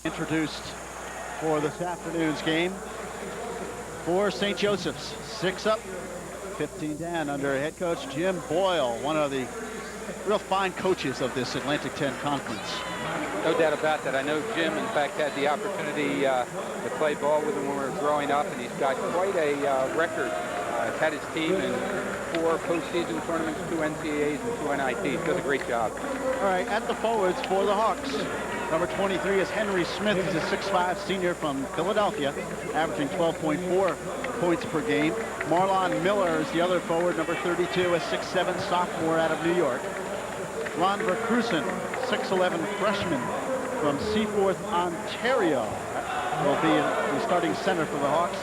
Introduced for this afternoon's game for St. Joseph's. 6 up, 15 down under head coach Jim Boyle, one of the real fine coaches of this Atlantic 10 Conference. No doubt about that. I know Jim, in fact, had the opportunity to play ball with him when we were growing up, and he's got quite a record. He's had his team in 4 postseason tournaments, 2 NCAAs, and 2 NITs. Does a great job. All right, at the forwards for the Hawks. Number 23 is Henry Smith. He's a 6'5" senior from Philadelphia, averaging 12.4 points per game. Marlon Miller is the other forward, number 32, a 6'7" sophomore out of New York. Ron Verkrusen, 6'11" freshman from Seaforth, Ontario, will be the starting center for the Hawks.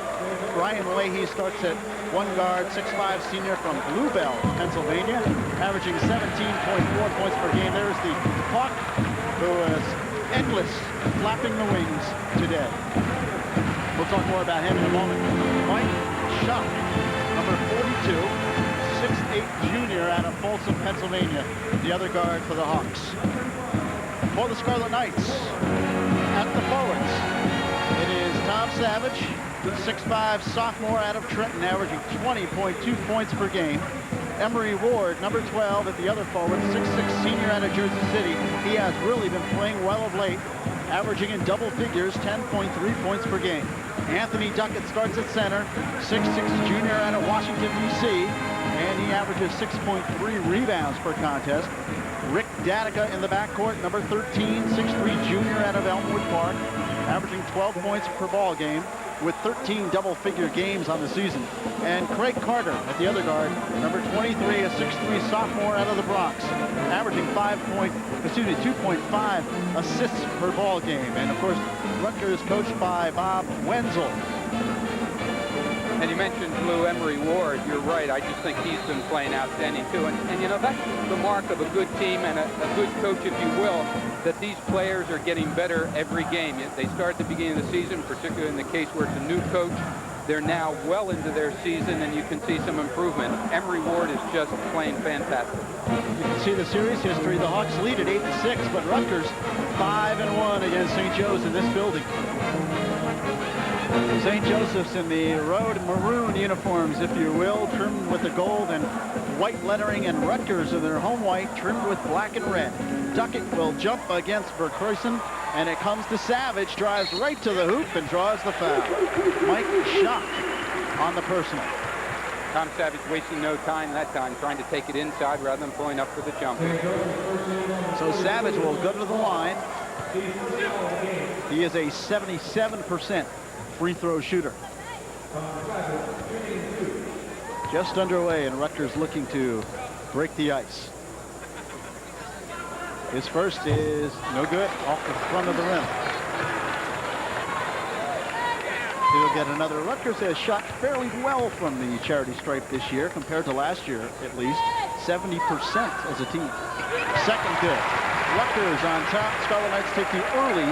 Brian Leahy starts at 1 guard, 6'5" senior from Bluebell, Pennsylvania, averaging 17.4 points per game. There's the Hawk who is endless, flapping the wings today. We'll talk more about him in a moment. Mike Schuck, number 42, 6'8" junior out of Folsom, Pennsylvania, the other guard for the Hawks. For the Scarlet Knights, at the forwards, it is Tom Savage, 6'5" sophomore out of Trenton, averaging 20.2 points per game. Emery Ward, number 12, at the other forward, 6'6" senior out of Jersey City. He has really been playing well of late, averaging in double figures, 10.3 points per game. Anthony Duckett starts at center, 6'6" junior out of Washington, D.C., and he averages 6.3 rebounds per contest. Rick Datica in the backcourt, number 13, 6'3" junior out of Elmwood Park, averaging 12 points per ball game, with 13 double-figure games on the season. And Craig Carter at the other guard, number 23, a 6'3" sophomore out of the Bronx, averaging 2.5 assists per ball game. And of course, Rutgers coached by Bob Wenzel. And you mentioned Blue Emery Ward. You're right. I just think he's been playing outstanding too. And you know, that's the mark of a good team and a good coach, if you will, that these players are getting better every game. They start at the beginning of the season, particularly in the case where it's a new coach. They're now well into their season, and you can see some improvement. Emery Ward is just playing fantastic. You can see the series history. The Hawks lead at 8-6, but Rutgers 5-1 against St. Joe's in this building. St. Joseph's in the road maroon uniforms, if you will, trimmed with the gold and white lettering, and Rutgers in their home white, trimmed with black and red. Duckett will jump against Verkrusen, and it comes to Savage, drives right to the hoop and draws the foul. Mike Schuck on the personal. Tom Savage wasting no time that time, trying to take it inside rather than pulling up for the jumper. So Savage will go to the line. He is a 77% free throw shooter. Just underway, and Rutgers looking to break the ice. His first is no good, off the front of the rim. He'll get another. Rutgers has shot fairly well from the charity stripe this year compared to last year, at least 70% as a team. Second good. Rutgers on top. Scarlet Knights take the early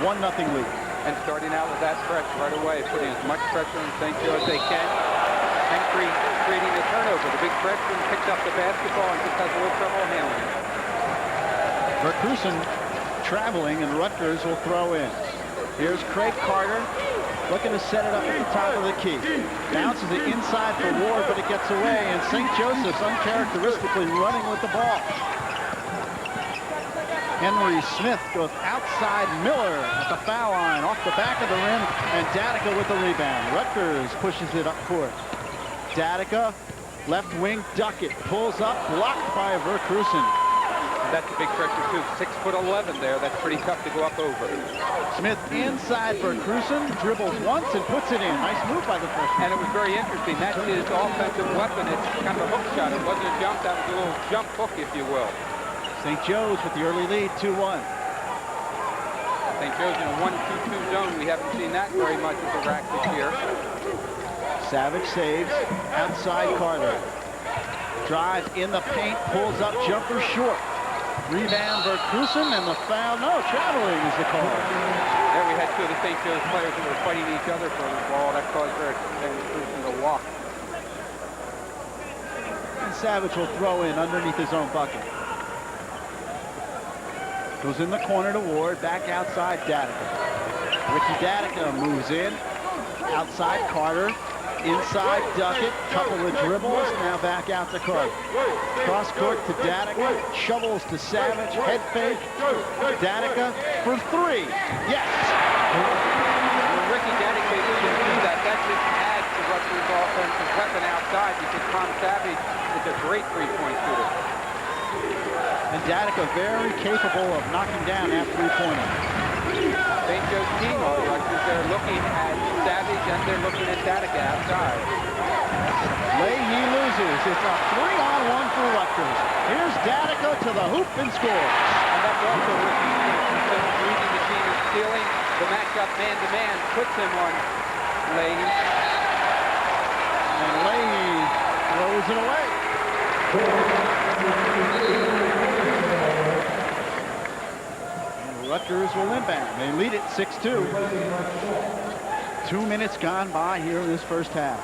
1-0 lead. And starting out with that press right away, putting as much pressure on St. Joe as they can, and creating a turnover. The big freshman picks up the basketball and just has a little trouble handling it. Verkrusen traveling, and Rutgers will throw in. Here's Craig Carter looking to set it up at the top of the key. Bounces it inside for Ward, but it gets away, and St. Joseph's uncharacteristically running with the ball. Henry Smith goes outside Miller at the foul line, off the back of the rim, and Datica with the rebound. Rutgers pushes it up court. Datica, left wing, Duckett pulls up, blocked by Verkrusen. That's a big pressure too. 6'11" there. That's pretty tough to go up over. Smith inside Verkrusen, dribbles once and puts it in. Nice move by the freshman. And it was very interesting. That's his offensive weapon. It's kind of a hook shot. It wasn't a jump. That was a little jump hook, if you will. St. Joe's with the early lead, 2-1. St. Joe's in a 1-2-2 zone. We haven't seen that very much with the rack this year. Savage saves, outside Carter. Drives in the paint, pulls up, jumper short. Rebound Verkrusen, and the foul, no, traveling is the call. There we had two of the St. Joe's players who were fighting each other for the ball. That caused Verkrusen to walk. And Savage will throw in underneath his own bucket. Goes in the corner to Ward, back outside Datica. Ricky Datica moves in, outside Carter, inside Duckett, couple of dribbles, now back out to Carter. Cross court to Datica, shovels to Savage, head fake, Datica for three, yes! When Ricky Datica can do that, that just adds to Rutgers' offensive weapon outside because Tom Savage is a great three-point shooter. And Datica very capable of knocking down that three-pointer. St. Joe's team on Rutgers, they're looking at Savage and they're looking at Datica outside. Leahy loses. It's a 3-on-1 for Rutgers. Here's Datica to the hoop and scores. And that's also Ricky Smith leading the team in stealing. The matchup man-to-man puts him on Leahy. And Leahy throws it away. And Rutgers will inbound. They lead it 6-2. 2 minutes gone by here in this first half.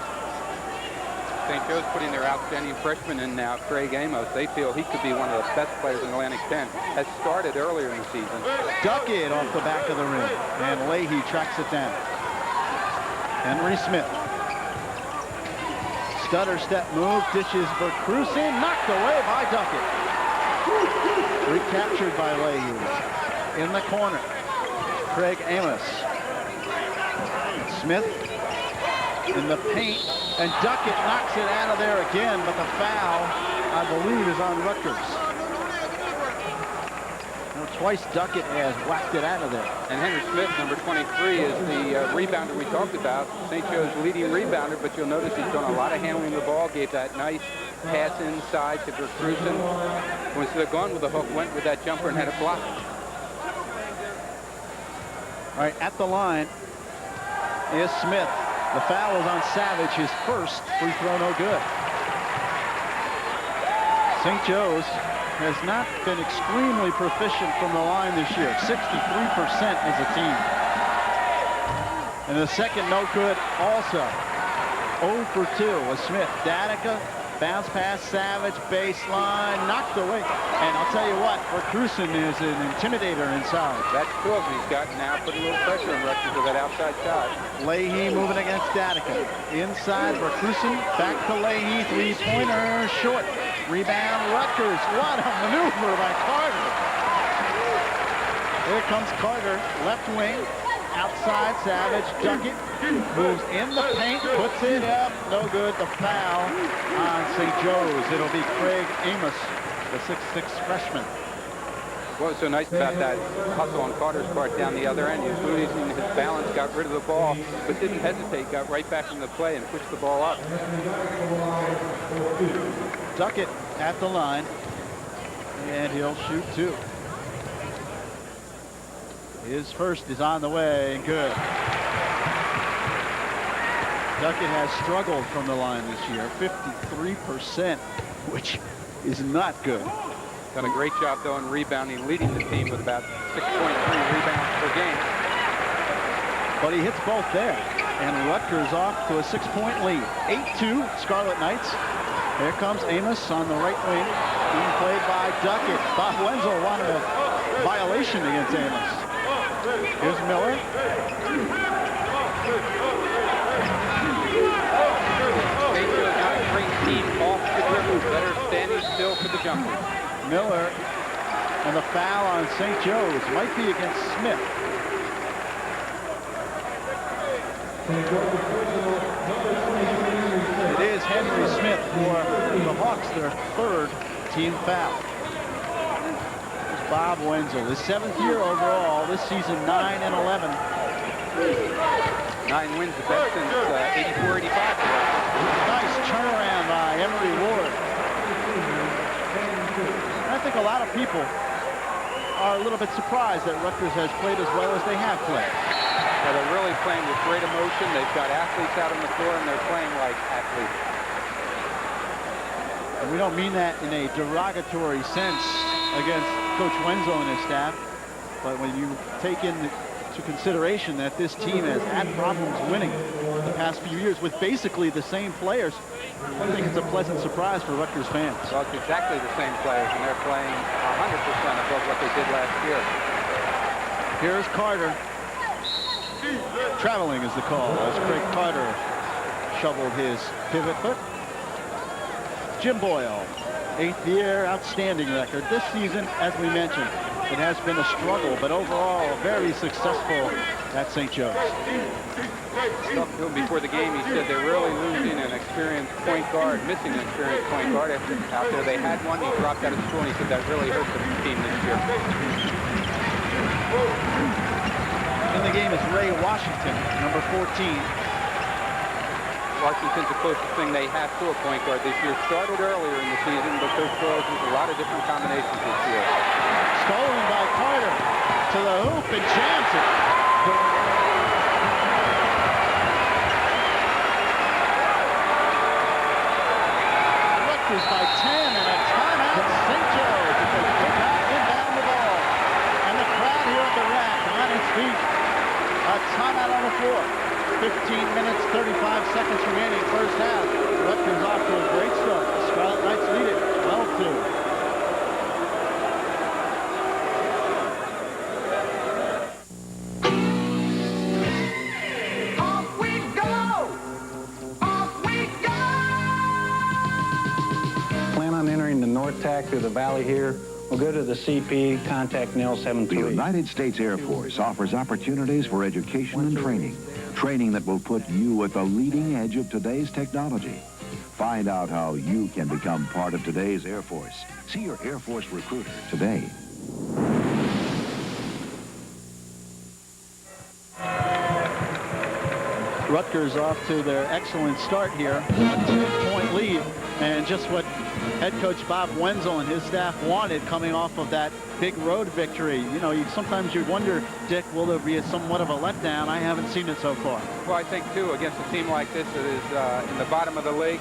St. Joe's putting their outstanding freshman in now, Craig Amos. They feel he could be one of the best players in Atlantic 10. Has started earlier in the season. Duckett off the back of the rim. And Leahy tracks it down. Henry Smith. Stutter step move, dishes for Cruzen, knocked away by Duckett. Recaptured by Leahy. In the corner, Craig Amos. Smith in the paint, and Duckett knocks it out of there again, but the foul, I believe, is on Rutgers. Now, twice Duckett has whacked it out of there. And Henry Smith, number 23, is the rebounder we talked about. St. Joe's leading rebounder, but you'll notice he's done a lot of handling the ball, gave that nice pass inside to Cruzen. Instead of going with the hook, went with that jumper and had it blocked. All right, at the line is Smith. The foul is on Savage, his first free throw, no good. St. Joe's has not been extremely proficient from the line this year, 63% as a team. And the second no good also. 0 for 2 with Smith. Datica, bounce pass, Savage, baseline, knocked away. And I'll tell you what, Cruzen is an intimidator inside. That's two of them he's got now, putting a little pressure on Rutgers with that outside shot. Leahy moving against Datica. Inside for Cruzen, back to Leahy, three-pointer, short. Rebound, Rutgers. What a maneuver by Carter. Here comes Carter, left wing. Outside, Savage, Duckett moves in the paint, puts it up, no good. The foul on St. Joe's. It'll be Craig Amos, the 6'6" freshman. What was so nice about that hustle on Carter's part down the other end? He was losing his balance, got rid of the ball, but didn't hesitate, got right back into play and pushed the ball up. Duckett at the line, and he'll shoot two. His first is on the way, and good. Duckett has struggled from the line this year, 53%, which is not good. Done a great job, though, in rebounding, leading the team with about 6.3 rebounds per game. But he hits both there, and Rutgers off to a 6-point lead. 8-2, Scarlet Knights. Here comes Amos on the right wing, being played by Duckett. Bob Wenzel wanted a violation against Amos. Here's Miller. St. Joe's not a great team off the dribble, better standing still for the jumper. Miller, and the foul on St. Joe's might be against Smith. It is Henry Smith for the Hawks, their third team foul. Bob Wenzel, his 7th year overall, this season 9-11. 9 wins, the best since 84-85. Nice turnaround by Emery Ward. I think a lot of people are a little bit surprised that Rutgers has played as well as they have played. Yeah, they're really playing with great emotion. They've got athletes out on the floor, and they're playing like athletes. And we don't mean that in a derogatory sense against Coach Wenzel and his staff, but when you take into consideration that this team has had problems winning the past few years with basically the same players, I think it's a pleasant surprise for Rutgers fans. Well, it's exactly the same players, and they're playing 100% above what they did last year. Here's Carter. Traveling is the call as Craig Carter shoveled his pivot foot. Jim Boyle, 8th year, outstanding record. This season, as we mentioned, it has been a struggle, but overall very successful at St. Joe's. Talked to him before the game. He said they're really losing an experienced point guard, missing an experienced point guard. After they had one, he dropped out of school, and he said that really hurt the team this year. In the game is Ray Washington, number 14. Washington's the closest thing they have to a point guard this year. Started earlier in the season, but Coach Boyle used a lot of different combinations this year. Stolen by Carter to the hoop and jams it. Rutgers by 10 and a timeout St. Joe's as they pick out inbound the ball. And the crowd here at the rack on its feet. A timeout on the floor. 15 minutes, 35 seconds remaining first half. Rutgers off to a great start. Scarlet Knights lead it 12-2. Tack through the valley here. We'll go to the CP, contact Nell 73. The United States Air Force offers opportunities for education and training. Training that will put you at the leading edge of today's technology. Find out how you can become part of today's Air Force. See your Air Force recruiter today. Rutgers off to their excellent start here. A 10-point lead, and just what head coach Bob Wenzel and his staff wanted coming off of that big road victory. You know, sometimes you'd wonder, Dick, will there be somewhat of a letdown? I haven't seen it so far. Well, I think, too, against a team like this that is in the bottom of the league,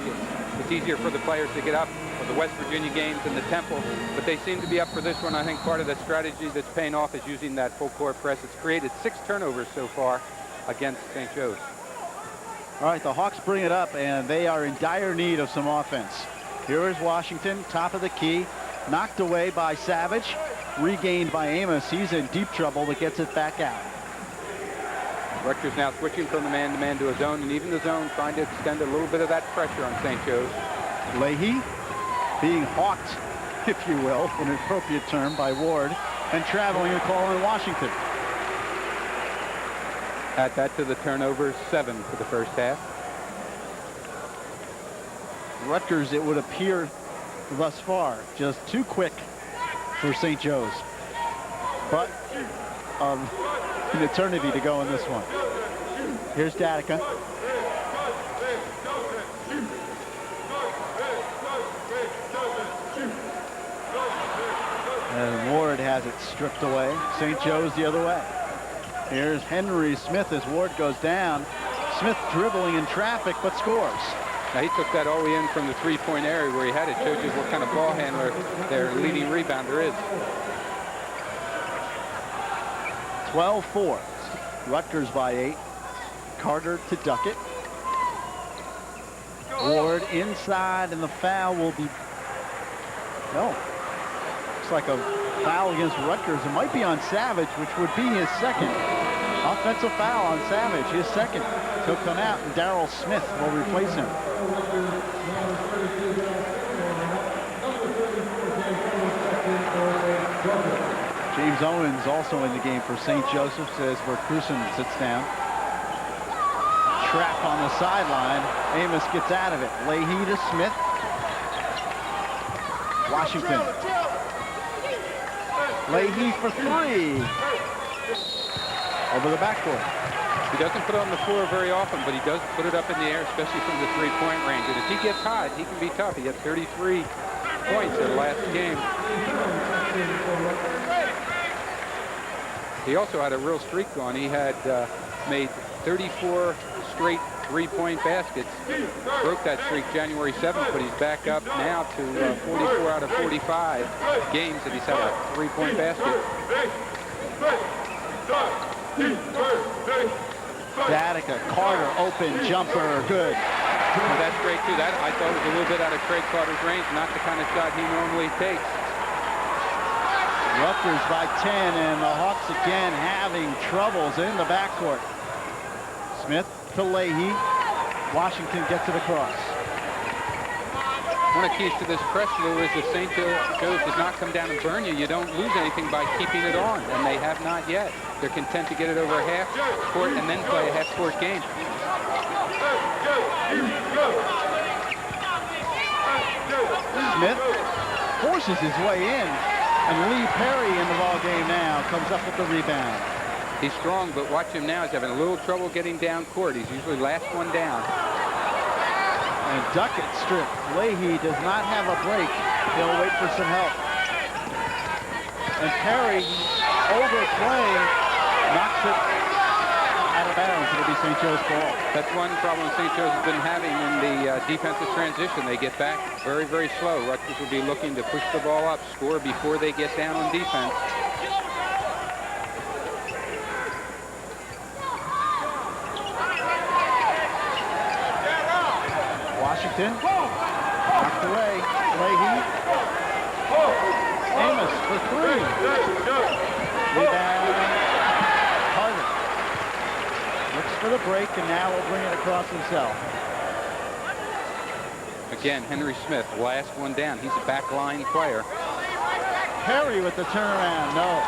it's easier for the players to get up for the West Virginia games and the Temple, but they seem to be up for this one. I think part of the strategy that's paying off is using that full court press. It's created 6 turnovers so far against St. Joe's. All right, the Hawks bring it up, and they are in dire need of some offense. Here is Washington, top of the key, knocked away by Savage, regained by Amos. He's in deep trouble, but gets it back out. Rutgers now switching from the man-to-man to a zone, and even the zone trying to extend a little bit of that pressure on St. Joe's. Leahy being hawked, if you will, an appropriate term, by Ward, and traveling a call in Washington. Add that to the turnovers, 7 for the first half. Rutgers, it would appear thus far, just too quick for St. Joe's. But an eternity to go in this one. Here's Datica. And Ward has it stripped away. St. Joe's the other way. Here's Henry Smith as Ward goes down. Smith dribbling in traffic, but scores. Now, he took that all the way in from the three-point area where he had it. Shows you what kind of ball handler their leading rebounder is. 12-4. Rutgers by 8. Carter to Duckett. Ward inside, and the foul will be... No. Looks like a foul against Rutgers. It might be on Savage, which would be his second. Offensive foul on Savage, his second. He'll come out, and Darrell Smith will replace him. James Owens also in the game for St. Joseph's as Verkusen sits down. Trap on the sideline. Amos gets out of it. Leahy to Smith. Washington. Leahy for 3. Over the backcourt. He doesn't put it on the floor very often, but he does put it up in the air, especially from the three-point range. And if he gets hot, he can be tough. He had 33 points in the last game. He also had a real streak going. He had made 34 straight three-point baskets. Broke that streak January 7th, but he's back up now to 44 out of 45 games that he's had a three-point basket. Datica, Carter, open jumper, good. Well, that's great, too. That I thought was a little bit out of Craig Carter's range, not the kind of shot he normally takes. Rutgers by 10, and the Hawks again having troubles in the backcourt. Smith to Leahy. Washington gets to the cross. One of the keys to this press, Lou, is if St. Joe's does not come down and burn you, you don't lose anything by keeping it on, and they have not yet. They're content to get it over half court and then play a half-court game. Smith forces his way in, and Lee Perry in the ball game now comes up with the rebound. He's strong, but watch him now. He's having a little trouble getting down court. He's usually last one down. And Duckett stripped. Leahy does not have a break. He'll wait for some help. And Perry, overplaying, knocks it out of bounds. It'll be St. Joe's ball. That's one problem St. Joe's has been having in the defensive transition. They get back very, very slow. Rutgers will be looking to push the ball up, score before they get down on defense. Washington, knocked away. Leahy. Amos for three. Rebound. Carter. Looks for the break, and now will bring it across himself. Again, Henry Smith, last one down. He's a backline player. Perry with the turnaround. No.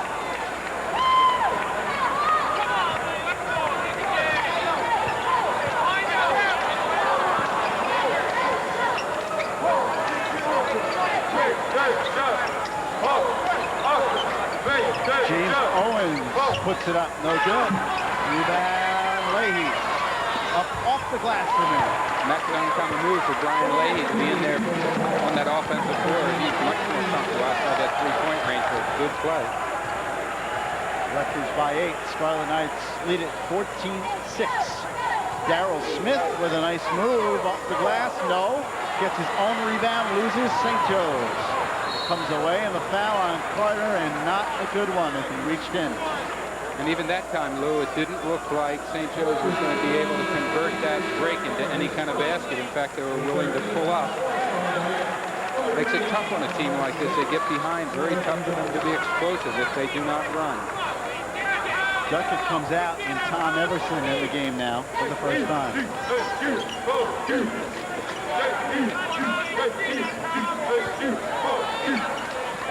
James Owens puts it up. No good. Rebound, Leahy. Up off the glass for me. And that's an uncommon move for Brian Leahy to be in there on that offensive floor. He's much more comfortable outside that three-point range for a good play. Rutgers by 8. Scarlet Knights lead it 14-6. Darrell Smith with a nice move off the glass. No. Gets his own rebound, loses. St. Joe's comes away, and the foul on Carter, and not a good one as he reached in. And even that time, Lou, it didn't look like St. Joe's was going to be able to convert that break into any kind of basket. In fact, they were willing to pull up. Makes it tough on a team like this. They get behind. Very tough for them to be explosive if they do not run. Duckett comes out, and Tom Everson in the game now for the first time.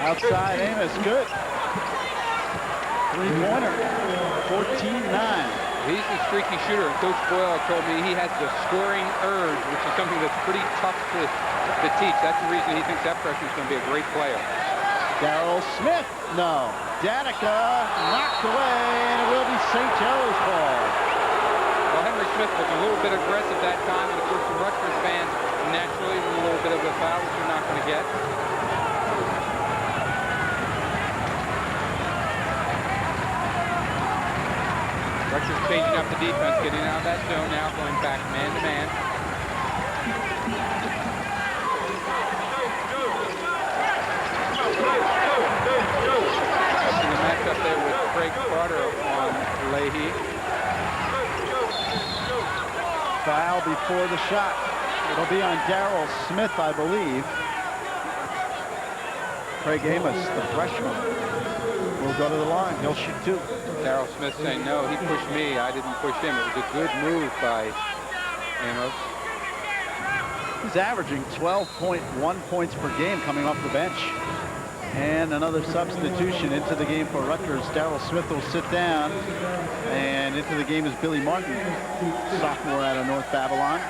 Outside Amos, good. Three-pointer, 14-9. He's a streaky shooter, and Coach Boyle told me he has the scoring urge, which is something that's pretty tough to teach. That's the reason he thinks that freshman's going to be a great player. Darrell Smith, no. Danica knocked away, and it will be St. Joe's ball. Well, Henry Smith was a little bit aggressive that time, and of course the Rutgers fans naturally with a little bit of a foul, which you're not going to get. Rutgers changing up the defense, getting out of that zone now, going back man-to-man. Watching the match up there with Craig Carter on Leahy. Foul before the shot. It'll be on Darrell Smith, I believe. Craig Amos, the freshman, will go to the line. He'll shoot two. Darrell Smith saying, no, he pushed me. I didn't push him. It was a good move by Amos. He's averaging 12.1 points per game coming off the bench. And another substitution into the game for Rutgers. Darrell Smith will sit down. And into the game is Billy Martin, sophomore out of North Babylon.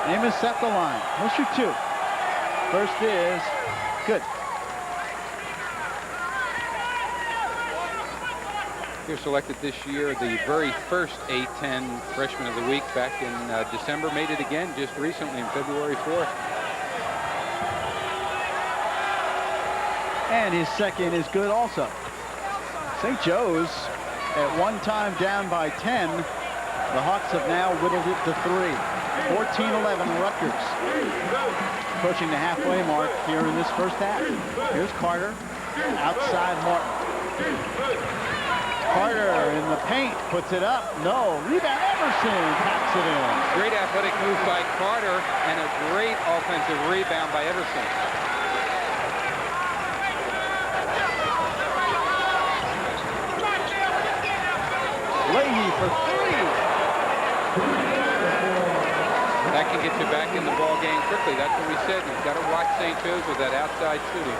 Amos at the line. He'll shoot two. First is good. You're selected this year the very first A-10 freshman of the week back in December. Made it again just recently on February 4th. And his second is good also. St. Joe's at one time down by 10. The Hawks have now whittled it to 3. 14-11 Rutgers. Approaching the halfway mark here in this first half. Here's Carter. Outside Martin. Carter in the paint, puts it up. No. Rebound. Emerson taps it in. Great athletic move by Carter and a great offensive rebound by Everson. Leahy for three. That can get you back in the ball game quickly. That's what we said. You've got to watch St. Joe's with that outside shooting.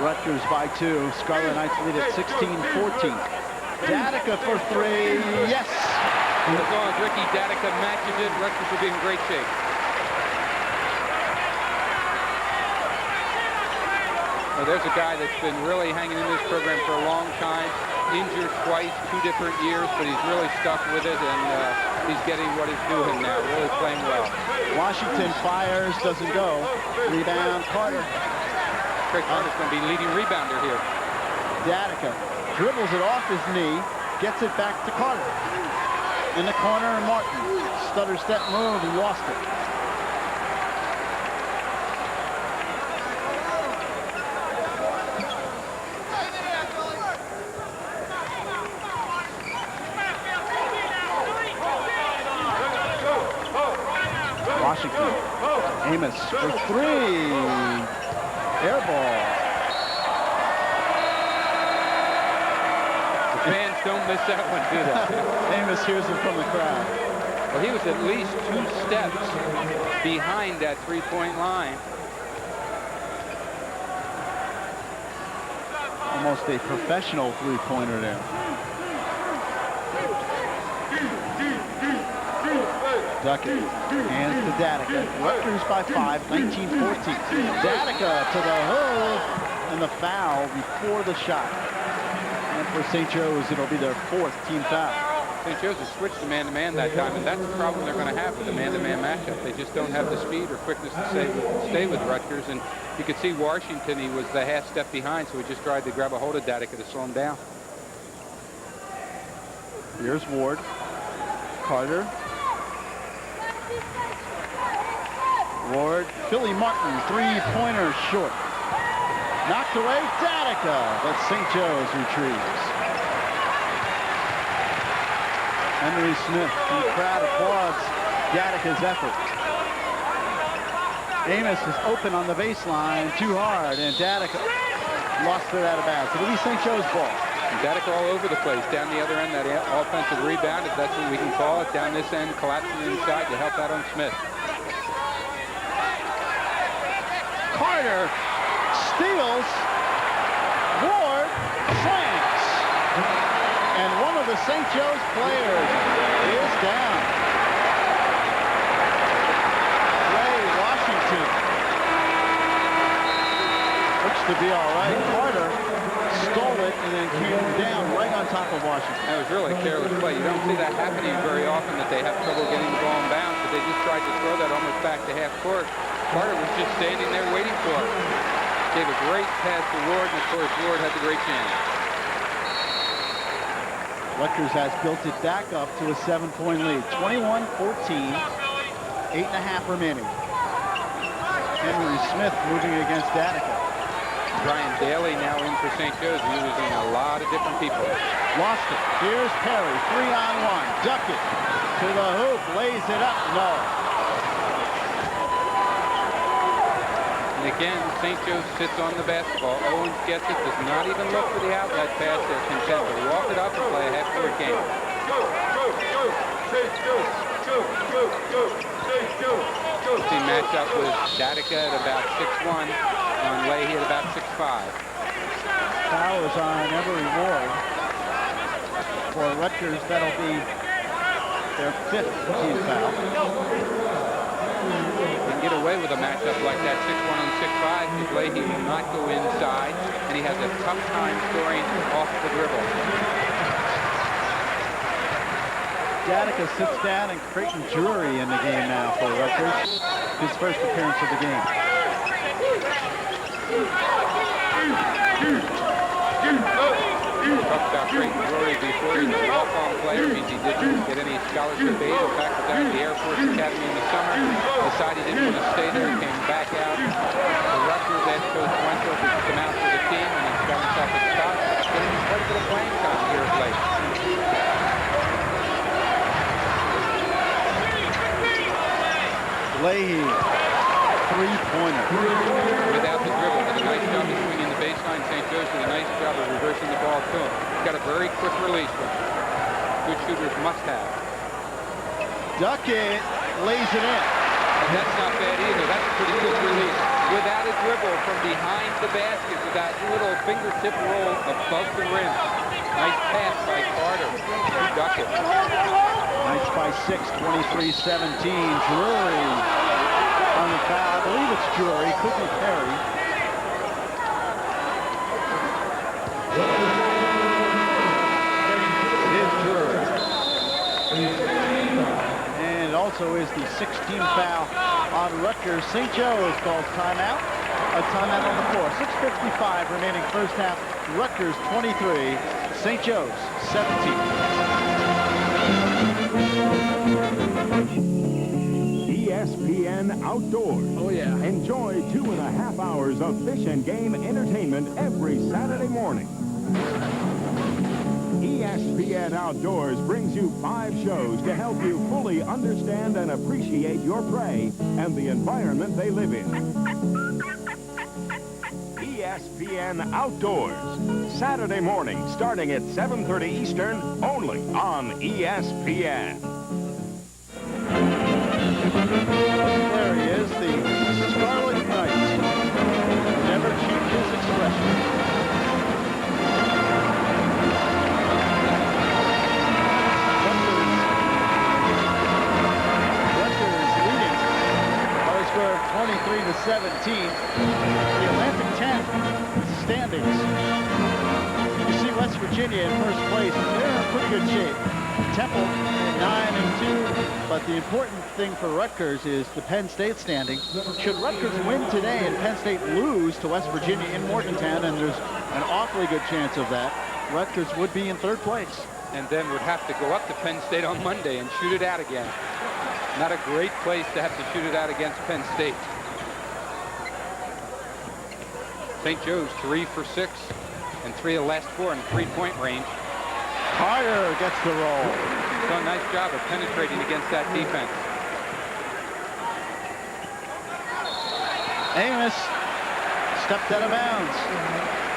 Rutgers by 2. Scarlet Knights lead at 16-14. Datica for three. Yes. As long as Ricky Datica matches it, Rutgers will be in great shape. Well, there's a guy that's been really hanging in this program for a long time. Injured twice, 2 different years, but he's really stuck with it, and he's getting what he's doing now, really playing well. Washington fires, doesn't go. Rebound, Carter. Craig Carter's going to be leading rebounder here. Datica dribbles it off his knee, gets it back to Carter. In the corner, Martin. Stutter step move, he lost it. Washington. Amos for three. Air ball. The fans don't miss that one, do they? Amos hears it from the crowd. Well, he was at least 2 steps behind that three-point line. Almost a professional three-pointer there. Duckett hands to Datica. Rutgers by 5, 19-14. Datica to the hook, and the foul before the shot. And for St. Joe's, it'll be their 4th team foul. St. Joe's has switched to man-to-man that time, and that's the problem they're going to have with the man-to-man matchup. They just don't have the speed or quickness to stay with Rutgers. And you could see Washington, he was the half step behind, so he just tried to grab a hold of Datica to slow him down. Here's Ward. Carter. Ward. Philly Martin, three-pointer short. Knocked away, Datica, but St. Joe's retrieves. Henry Smith, the crowd applauds Datica's effort. Amos is open on the baseline, too hard, and Datica lost it out of bounds. It'll be St. Joe's ball. Datica all over the place, down the other end, that offensive rebound, if that's what we can call it, down this end, collapsing inside to help out on Smith. Carter steals, Ward slams, and one of the St. Joe's players is down. Ray Washington looks to be all right. Carter stole it and then came down right on top of Washington. That was really a careless play. You don't see that happening very often, that they have trouble getting the ball in bounds, but they just tried to throw that almost back to half court. Carter was just standing there waiting for it. Gave a great pass to Ward, and of course Ward had the great chance. Rutgers has built it back up to a 7-point lead. 21-14, 8.5 remaining. Henry Smith moving against Datica. Brian Daly now in for St. Joe's, using a lot of different people. Lost it. Here's Perry, 3-on-1. Duckett to the hoop, lays it up. No. And again, St. Joe's sits on the basketball. Owens gets it, does not even look for the outlet pass. They're content to walk it up and play a half-court game. Team matched up with Datica at about 6'1", on Leahy at about 6'5". Foul is on Emory Ward. For Rutgers, that'll be their 5th team foul. Get away with a matchup like that, 6'1" and 6'5", because Leahy will not go inside, and he has a tough time scoring off the dribble. Datica sits down, and Creighton Drury in the game now for Rutgers. His first appearance of the game. Talked about Creighton Drury before. He's a walk-on player, means he didn't get any scholarship aid. In fact, was down at the Air Force Academy in the summer. Decided he didn't want to stay there. Came back out to Rutgers. Asked Coach Wenzel to come out for the team, and he's got himself a spot. Getting quite a bit of playing time here of late. Leahy, three-pointer. Without the dribble, did a nice job of swinging the baseline. St. Joe's did a nice job of reversing the ball to him. Got a very quick release, which good shooters must have. Duckett lays it in. And that's not bad either. That's a pretty quick release. Without a dribble from behind the basket with that little fingertip roll above the rim. Nice pass by Carter to Duckett. Knights by 6, 23-17. Drury on the foul. I believe it's Drury. Could be Perry. It is Drury. And it also is the 16th foul on Rutgers. St. Joe's calls timeout. A timeout on the floor. 6:55 remaining first half. Rutgers 23, St. Joe's 17. ESPN Outdoors. Oh, yeah. Enjoy 2.5 hours of fish and game entertainment every Saturday morning. ESPN Outdoors brings you 5 shows to help you fully understand and appreciate your prey and the environment they live in. ESPN Outdoors, Saturday morning starting at 7:30 Eastern, only on ESPN. There he is, the Scarlet Knight. Never change his expression. Rutgers leading by a score of 23-17. The Atlantic 10 standings. You see West Virginia in first place. They're in pretty good shape. Temple 9-2, but the important thing for Rutgers is the Penn State standing. Should Rutgers win today and Penn State lose to West Virginia in Morgantown, and there's an awfully good chance of that, Rutgers would be in third place. And then would have to go up to Penn State on Monday and shoot it out again. Not a great place to have to shoot it out against Penn State. St. Joe's 3 for 6 and 3 of the last 4 in three-point range. Carter gets the roll. So a nice job of penetrating against that defense. Amos stepped out of bounds.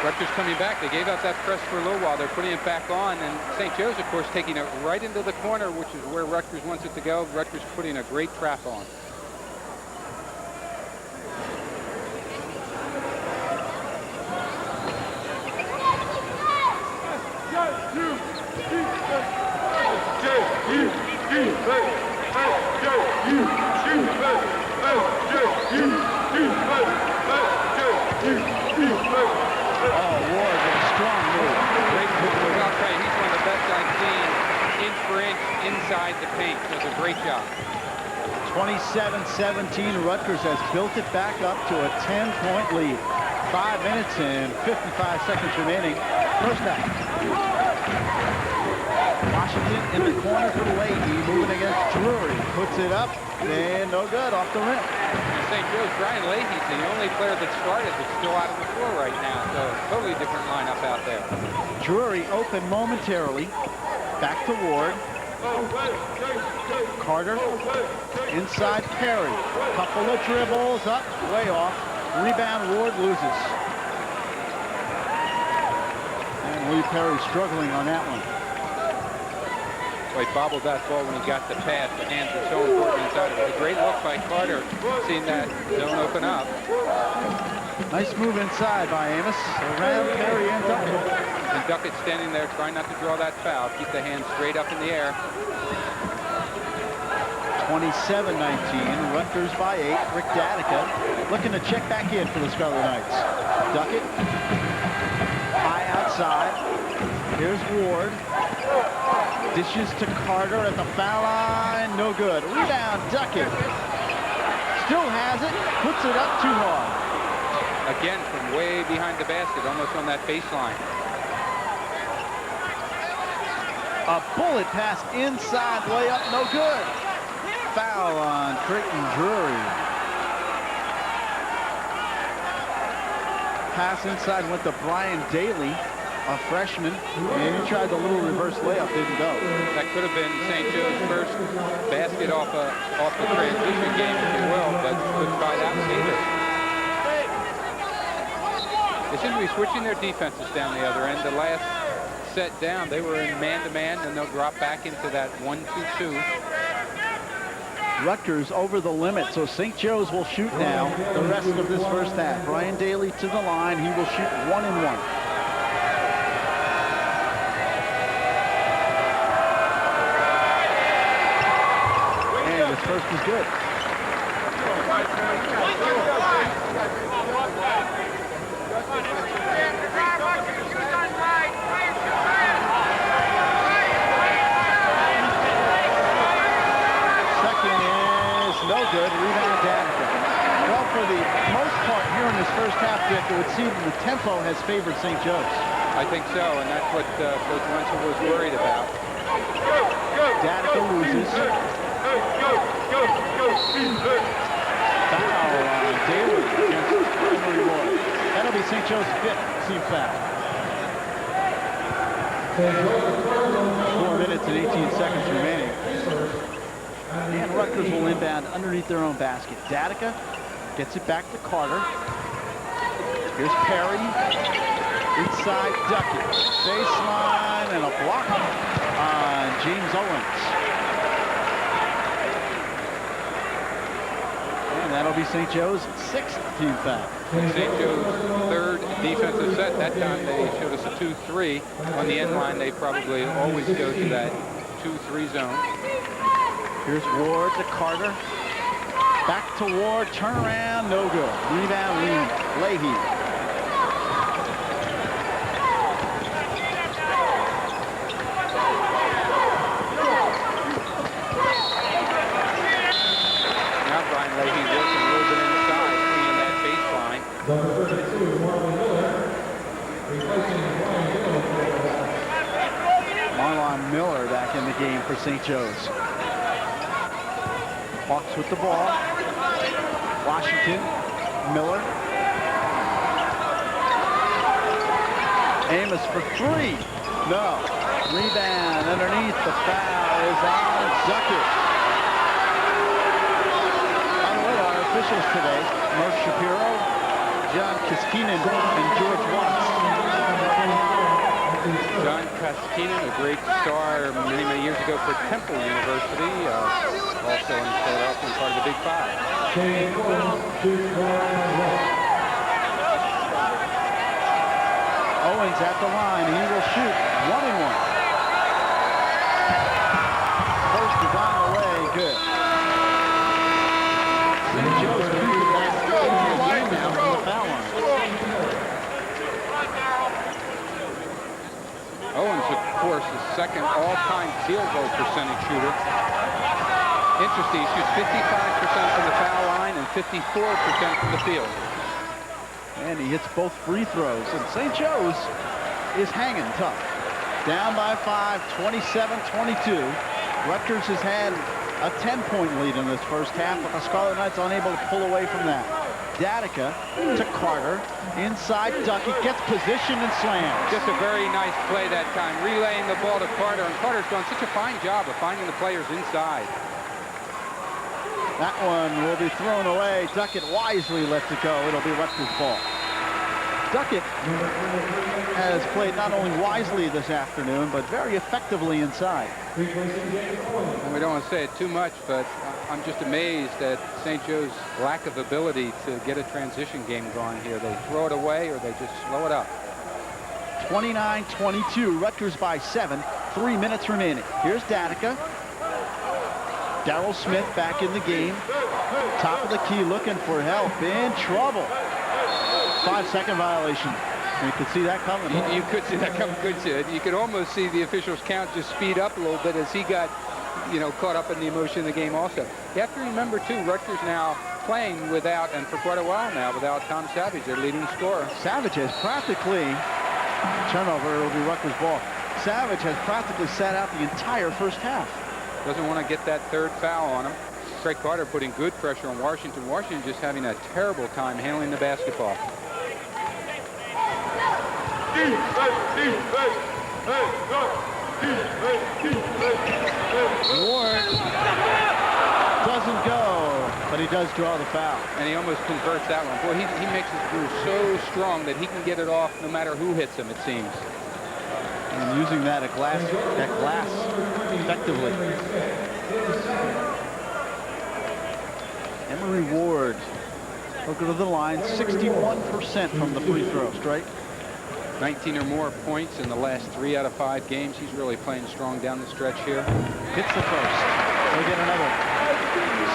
Rutgers coming back. They gave out that press for a little while. They're putting it back on. And St. Joe's, of course, taking it right into the corner, which is where Rutgers wants it to go. Rutgers putting a great trap on. Oh, Ward with a strong move. Great move. I'll tell you, he's one of the best I've seen inch for inch inside the paint. Does a great job. 27-17. Rutgers has built it back up to a 10-point lead. 5 minutes and 55 seconds remaining. First half. Washington in the corner for Leahy, moving against Drury. Puts it up, and no good, off the rim. And St. Joe's, Brian Leahy's the only player that started that's still out of the floor right now. So totally different lineup out there. Drury open momentarily. Back to Ward. Carter inside Perry. Couple of dribbles up, way off. Rebound, Ward loses. And Lee Perry struggling on that one. Well, he bobbled that ball when he got the pass. The hands are so important inside. It was a great look by Carter, seeing that zone open up. Nice move inside by Amos. Around Perry and Duckett. And Duckett standing there trying not to draw that foul. Keep the hands straight up in the air. 27-19. Rutgers by 8. Rick Danica looking to check back in for the Scarlet Knights. Duckett. High outside. Here's Ward. Dishes to Carter at the foul line. No good. Rebound, Duckett. Still has it. Puts it up too hard. Again, from way behind the basket, almost on that baseline. A bullet pass inside, layup, no good. Foul on Creighton Drury. Pass inside went to Brian Daly, a freshman, and he tried the little reverse layup, didn't go. That could have been St. Joe's first basket off the transition game, if you will. They seem to be switching their defenses down the other end. The last set down, they were in man-to-man, and they'll drop back into that 1-2-2. Rutgers over the limit, so St. Joe's will shoot now the rest of this first half. Brian Daly to the line. He will shoot 1-1. And his first is good. No good. Rebound Danica. Well, for the most part here in this first half, Dick, it would seem the tempo has favored St. Joe's. I think so, and that's what Coach Wenzel was worried about. Danica loses. Foul on Daly against Emery Ward. That'll be St. Joe's 5th team foul. 4 minutes and 18 seconds remaining. And Rutgers will inbound underneath their own basket. Danica gets it back to Carter. Here's Perry. Inside Duckett. Baseline and a block on James Owens. And that'll be St. Joe's 6th team foul. St. Joe's 3rd defensive set. That time they showed us a 2-3. On the end line, they probably always go to that 2-3 zone. Here's Ward to Carter. Back to Ward. Turn around. No good. Rebound Leahy. Now Brian Leahy working a little bit inside, cleaning that baseline. Number 32, Marlon Miller. Replacing Brian Miller. Marlon Miller back in the game for St. Joe's. Hawks with the ball. Washington, Miller. Amos for 3. No. Rebound underneath. The foul is on Duckett. By the way, our officials today, Mark Shapiro, John Kaskinen, and George Watts. John Kaskinen, a great star many, many years ago for Temple University, also in Philadelphia and part of the Big Five. Owens at the line. He will shoot 1-1. First is on the way. Good. St. Joe's committed that line now from the foul line. Owens, of course, the second all-time field goal percentage shooter. Interesting, he shoots 55% from the foul line and 54% from the field. And he hits both free throws. And St. Joe's is hanging tough. Down by 5, 27-22. Rutgers has had a 10-point lead in this first half, but the Scarlet Knights unable to pull away from that. Danica to Carter. Inside Duckett gets position and slams. Just a very nice play that time, relaying the ball to Carter, and Carter's done such a fine job of finding the players inside. That one will be thrown away. Duckett wisely lets it go. It'll be Rutgers' ball. Duckett has played not only wisely this afternoon, but very effectively inside. And we don't want to say it too much, but I'm just amazed at St. Joe's lack of ability to get a transition game going here. They throw it away or they just slow it up. 29-22, Rutgers by 7, 3 minutes remaining. Here's Danica. Darrell Smith back in the game. Top of the key looking for help. In trouble. 5-second violation. You could see that coming. You could see that coming, couldn't you? You could almost see the officials' count just speed up a little bit as he got, you know, caught up in the emotion of the game also. You have to remember, too, Rutgers now playing without, and for quite a while now, without Tom Savage, their leading scorer. Savage has practically, turnover, it'll be Rutgers' ball. Savage has practically sat out the entire first half. Doesn't want to get that third foul on him. Craig Carter putting good pressure on Washington. Washington just having a terrible time handling the basketball. Ward doesn't go, but But he does draw the foul. And he almost converts that one. Boy, he makes his groove so strong that he can get it off no matter who hits him, it seems. And using that glass effectively. Emory Ward will go to the line, 61% from the free throw strike. 19 or more points in the last 3 out of 5 games. He's really playing strong down the stretch here. Hits the first. We'll get another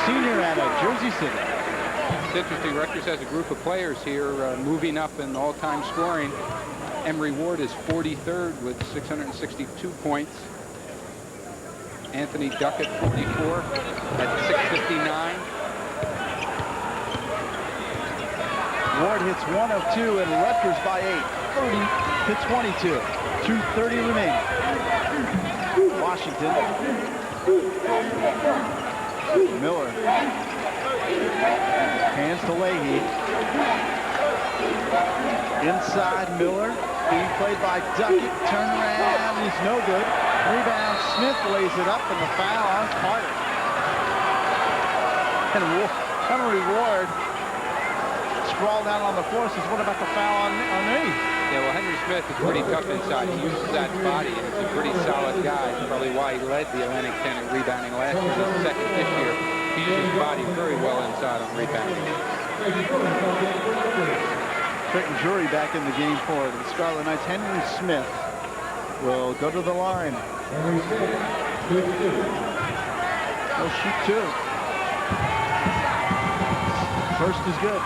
senior out of Jersey City. It's interesting. Rutgers has a group of players here moving up in all-time scoring. Emory Ward is 43rd with 662 points. Anthony Duckett, 44 at 659. Ward hits 1 of 2 and Rutgers by 8, 30-22. 2:30 remaining. Washington. Miller. Hands to Leahy. Inside Miller. Being played by Duckett. Turn around. He's no good. Rebound. Smith lays it up and the foul on Carter. And Henry Ward sprawled down on the floor. Says, what about the foul on me? Yeah, well, Henry Smith is pretty tough inside. He uses that body, and it's a pretty solid guy. That's probably why he led the Atlantic 10 in rebounding last year. He's second this year. He uses his body very well inside on rebounding. Creighton Jury back in the game for the Scarlet Knights. Henry Smith will go to the line. He'll shoot 2. First is good.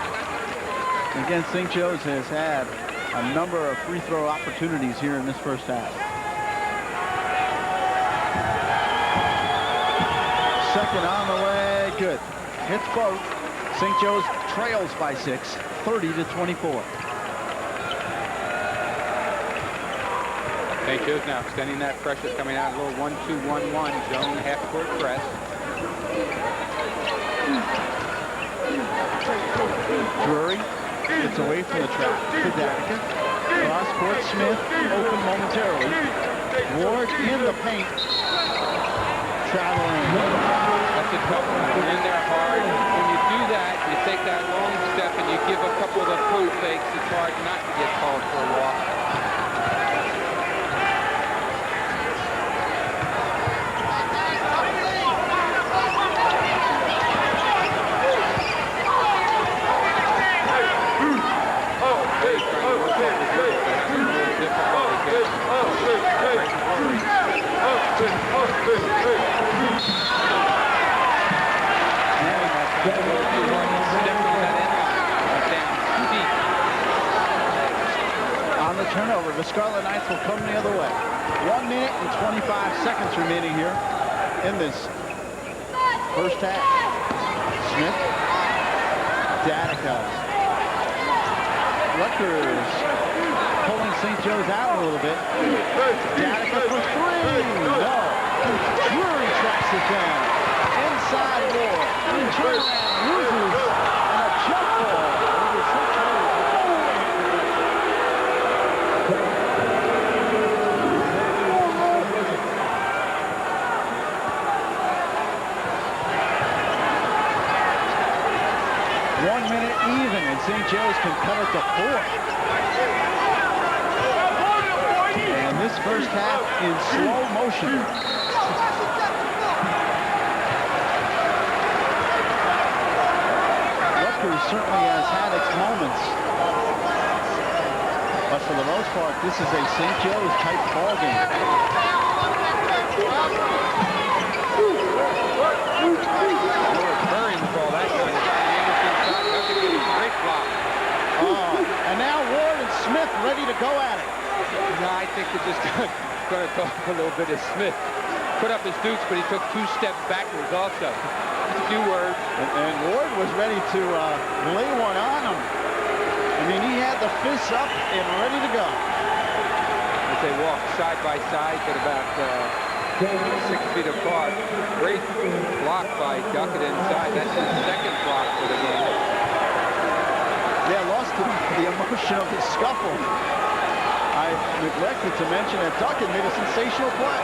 Again, St. Joe's has had a number of free throw opportunities here in this first half. Second on the way, good. Hits both. St. Joe's trails by 6, 30-24. St. Joe's now extending that pressure, coming out a little 1-2-1-1 zone half-court press. Drury gets away from the trap to Danica. Cross court, Smith open momentarily. Ward in the paint. Traveling. That's a tough one. You're in there hard. When you do that, you take that long step and you give a couple of the pump fakes. It's hard not to get called for a walk. On the turnover, the Scarlet Knights will come the other way. 1 minute and 25 seconds remaining here in this first half. Smith, Danica. Rutgers pulling St. Joe's out a little bit. Danica for 3. No. Drury tracks it down. Inside Ward. Turnaround loses and a jump ball. Over St. Joe's. 1 minute even, and St. Joe's can cut it to 4. And this first half in slow motion. Rutgers certainly has had its moments. But for the most part, this is a St. Joe's type ball game. Curry with all that going on. Great block. Oh, and now Ward and Smith ready to go at it. No, I think we're just going to talk a little bit of Smith. Put up his dukes, but he took 2 steps backwards also. Just a few words. And Ward was ready to lay one on him. I mean, he had the fists up and ready to go. As they walk side by side at about 6 feet apart. Great block by Duckett inside. That's his second block for the game. Yeah, lost the emotion of the scuffle. I neglected to mention that Duckett made a sensational play.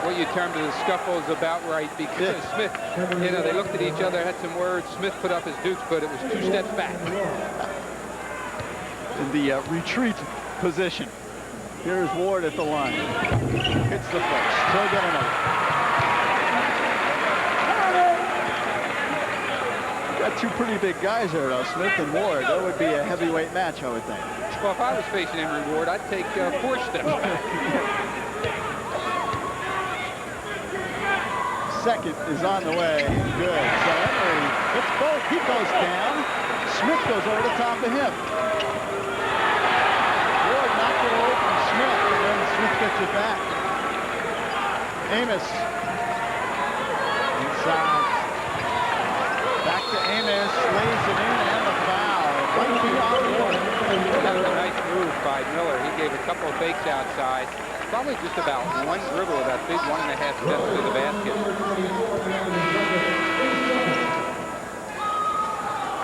what you termed the scuffle is about right, because Smith, you know, they looked at each other, had some words. Smith put up his dukes, but it was 2 steps back. In the retreat position. Here's Ward at the line. Hits the first. He'll get another. Got 2 pretty big guys there, though, Smith and Ward. That would be a heavyweight match, I would think. Well, if I was facing Emery Ward, I'd take 4 steps back. Second is on the way. Good. So Emery hits both. He goes down. Smith goes over the top of him. Ward knocked it away from Smith, and then Smith gets it back. Amos. Inside. Back to Amos. Lays it in, and the foul. Right beyond Ward. That was a nice move by Miller. He gave a couple of fakes outside. Probably just about 1 dribble, about big 1.5 steps to the basket.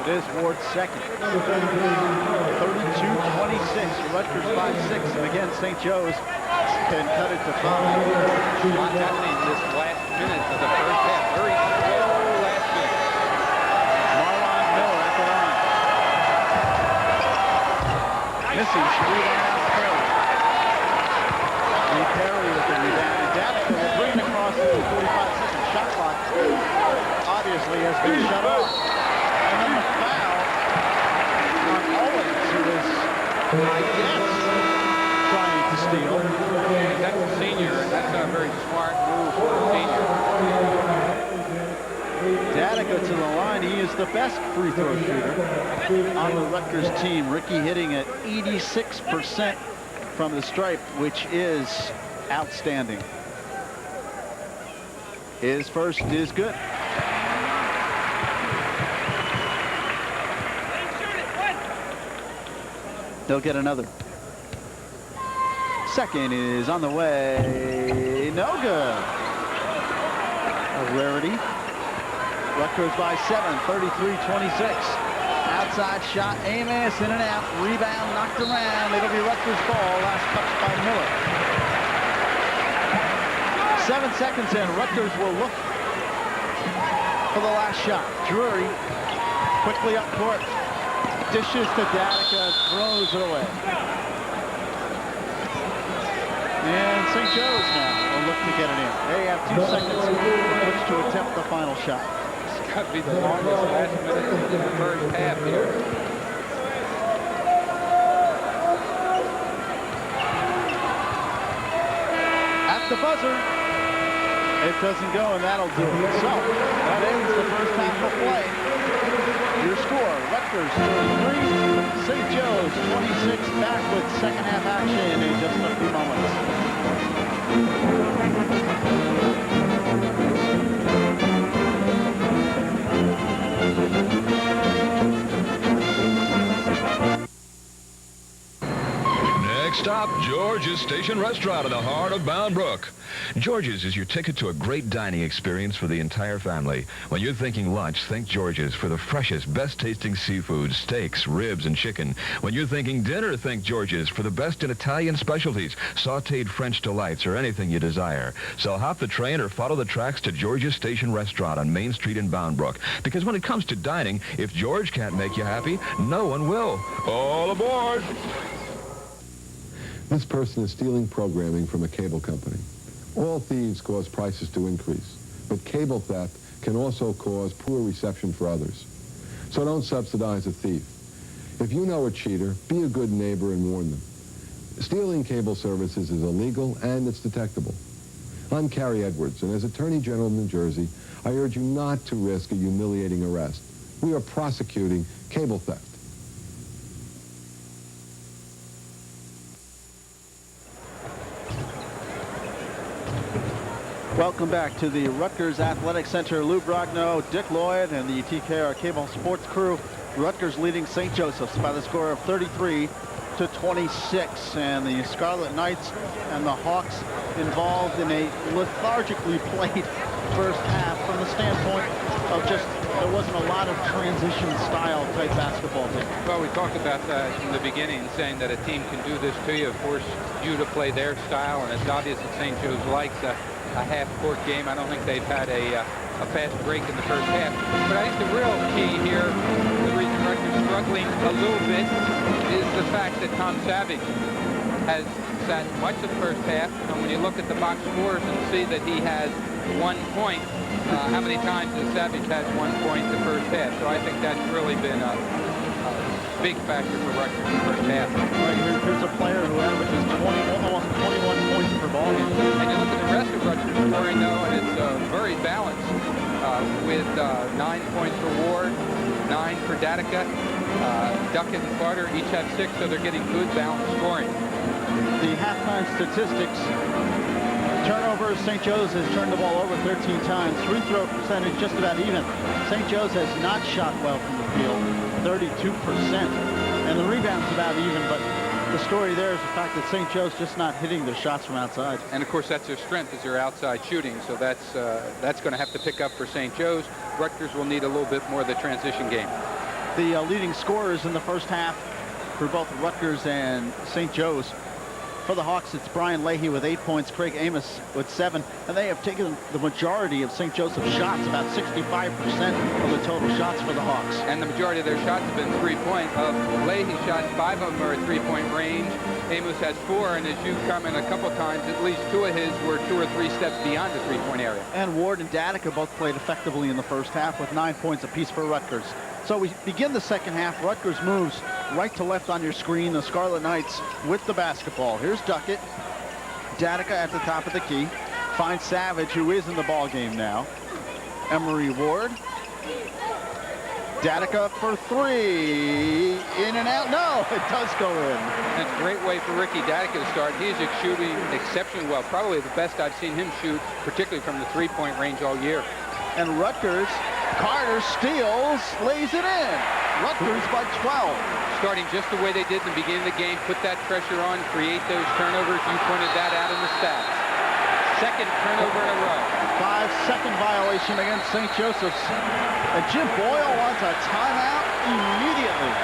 It is Ward's second. 32-26. Rutgers 5-6. And again, St. Joe's can cut it to 5. A lot happening this last minute of the first half. Very slow last minute. Marlon Miller at the line. Missing. She rebound out Perry. And Perry with the rebound. And Danica will bring it across the 45-second shot clock. Obviously has been shut off. And then the foul on Owens, who is, I guess, trying to steal. That's a senior, and that's a very smart move for a senior. Danica to the line. He is the best free throw shooter on the Rutgers team. Ricky hitting at 86% from the stripe, which is outstanding. His first is good. They'll get another. Second is on the way. No good. A rarity. Rutgers by 7, 33-26. Outside shot, Amos in and out. Rebound knocked around. It'll be Rutgers ball. Last touch by Miller. 7 seconds in. Rutgers will look for the last shot. Drury quickly up court. Dishes to Danica, throws it away. And St. Joe's now will look to get it in. They have 2 seconds in which to attempt the final shot. It's got to be the longest last minute of the first half here. At the buzzer. It doesn't go, and that'll do it. So, that ends the first half of play. Your score, Rutgers 33, St. Joe's 26. Back with second half action in just a few moments. Next stop, George's Station Restaurant in the heart of Bound Brook. George's is your ticket to a great dining experience for the entire family. When you're thinking lunch, think George's for the freshest, best-tasting seafood, steaks, ribs, and chicken. When you're thinking dinner, think George's for the best in Italian specialties, sautéed French delights, or anything you desire. So hop the train or follow the tracks to George's Station Restaurant on Main Street in Bound Brook. Because when it comes to dining, if George can't make you happy, no one will. All aboard! This person is stealing programming from a cable company. All thieves cause prices to increase, but cable theft can also cause poor reception for others. So don't subsidize a thief. If you know a cheater, be a good neighbor and warn them. Stealing cable services is illegal and it's detectable. I'm Carrie Edwards, and as Attorney General of New Jersey, I urge you not to risk a humiliating arrest. We are prosecuting cable theft. Welcome back to the Rutgers Athletic Center. Lou Brogno, Dick Lloyd, and the TKR Cable Sports crew. Rutgers leading St. Joseph's by the score of 33-26. And the Scarlet Knights and the Hawks involved in a lethargically played first half from the standpoint of just there wasn't a lot of transition style type basketball team. Well, we talked about that in the beginning, saying that a team can do this to you, force you to play their style, and it's obvious that St. Joe's likes half-court game. I don't think they've had a fast break in the first half. But I think the real key here, the reason Rutgers is struggling a little bit, is the fact that Tom Savage has sat much of the first half. And when you look at the box scores and see that he has 1 point, how many times has Savage had 1 point in the first half? So I think that's really been a big factor for Rutgers in the first half. Right, here's a player who averages almost 21 points per ball game. And you look at the rest of Rutgers scoring, though, and it's very balanced with 9 points for Ward, 9 for Datica. Duckett and Carter each have 6, so they're getting good balanced scoring. The halftime statistics. Turnovers, St. Joe's has turned the ball over 13 times. Free throw percentage just about even. St. Joe's has not shot well from the field, 32%. And the rebounds about even, but the story there is the fact that St. Joe's just not hitting their shots from outside. And of course that's their strength, is their outside shooting, so that's going to have to pick up for St. Joe's. Rutgers will need a little bit more of the transition game. The leading scorers in the first half for both Rutgers and St. Joe's. For the Hawks, it's Brian Leahy with 8 points, Craig Amos with 7, and they have taken the majority of St. Joseph's shots, about 65% of the total shots for the Hawks. And the majority of their shots have been 3-point. Leahy shot 5 of them are at 3-point range. Amos has 4, and as you come in a couple times, at least 2 of his were 2 or 3 steps beyond the 3-point area. And Ward and Datica both played effectively in the first half with 9 points apiece for Rutgers. So we begin the second half. Rutgers moves right to left on your screen. The Scarlet Knights with the basketball. Here's Duckett. Datica at the top of the key. Finds Savage, who is in the ball game now. Emery Ward. Datica for 3. In and out. No, it does go in. That's a great way for Ricky Datica to start. He's shooting exceptionally well. Probably the best I've seen him shoot, particularly from the 3-point range all year. And Rutgers, Carter steals, lays it in. Rutgers by 12. Starting just the way they did in the beginning of the game, put that pressure on, create those turnovers. You pointed that out in the stats. Second turnover in a row. 5-second violation against St. Joseph's. And Jim Boyle wants a timeout immediately.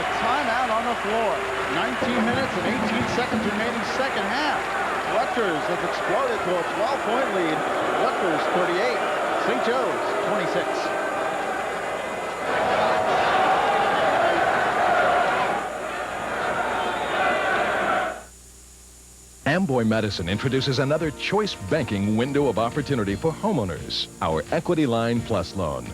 A timeout on the floor. 19 minutes and 18 seconds remaining second half. Rutgers has exploded to a 12-point lead. Rutgers 38, St. Joe's 26. Amboy Madison introduces another choice banking window of opportunity for homeowners, our Equity Line Plus loan.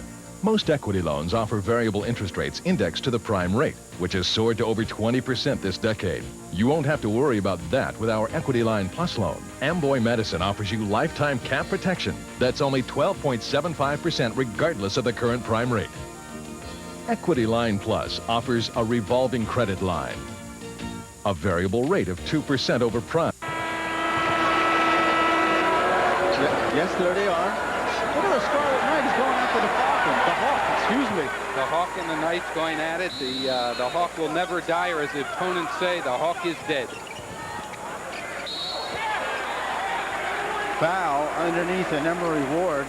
Most equity loans offer variable interest rates indexed to the prime rate, which has soared to over 20% this decade. You won't have to worry about that with our Equity Line Plus loan. Amboy Madison offers you lifetime cap protection that's only 12.75% regardless of the current prime rate. Equity Line Plus offers a revolving credit line, a variable rate of 2% over prime. Yes, there they are. Look at the Scarlet Knights going after the Falcon. The Hawk, excuse me. The Hawk and the Knights going at it. The Hawk will never die, or as the opponents say, the Hawk is dead. Foul underneath, and Emery Ward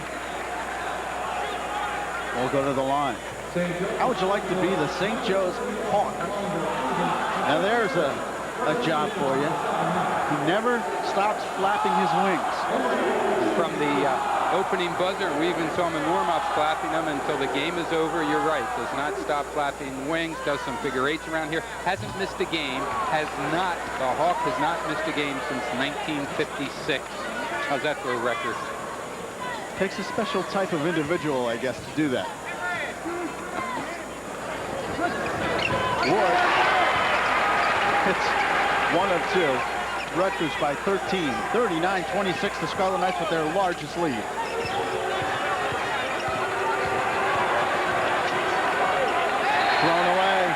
will go to the line. How would you like to be the St. Joe's Hawk? Now there's a job for you. He never stops flapping his wings. From the opening buzzer, we even saw him in warm-ups flapping them until the game is over. You're right. Does not stop flapping wings. Does some figure eights around here. Hasn't missed a game. The Hawk has not missed a game since 1956. How's that for a record? Takes a special type of individual, I guess, to do that. Ward hits 1 of 2. Rutgers by 13, 39-26. The Scarlet Knights with their largest lead. Thrown away.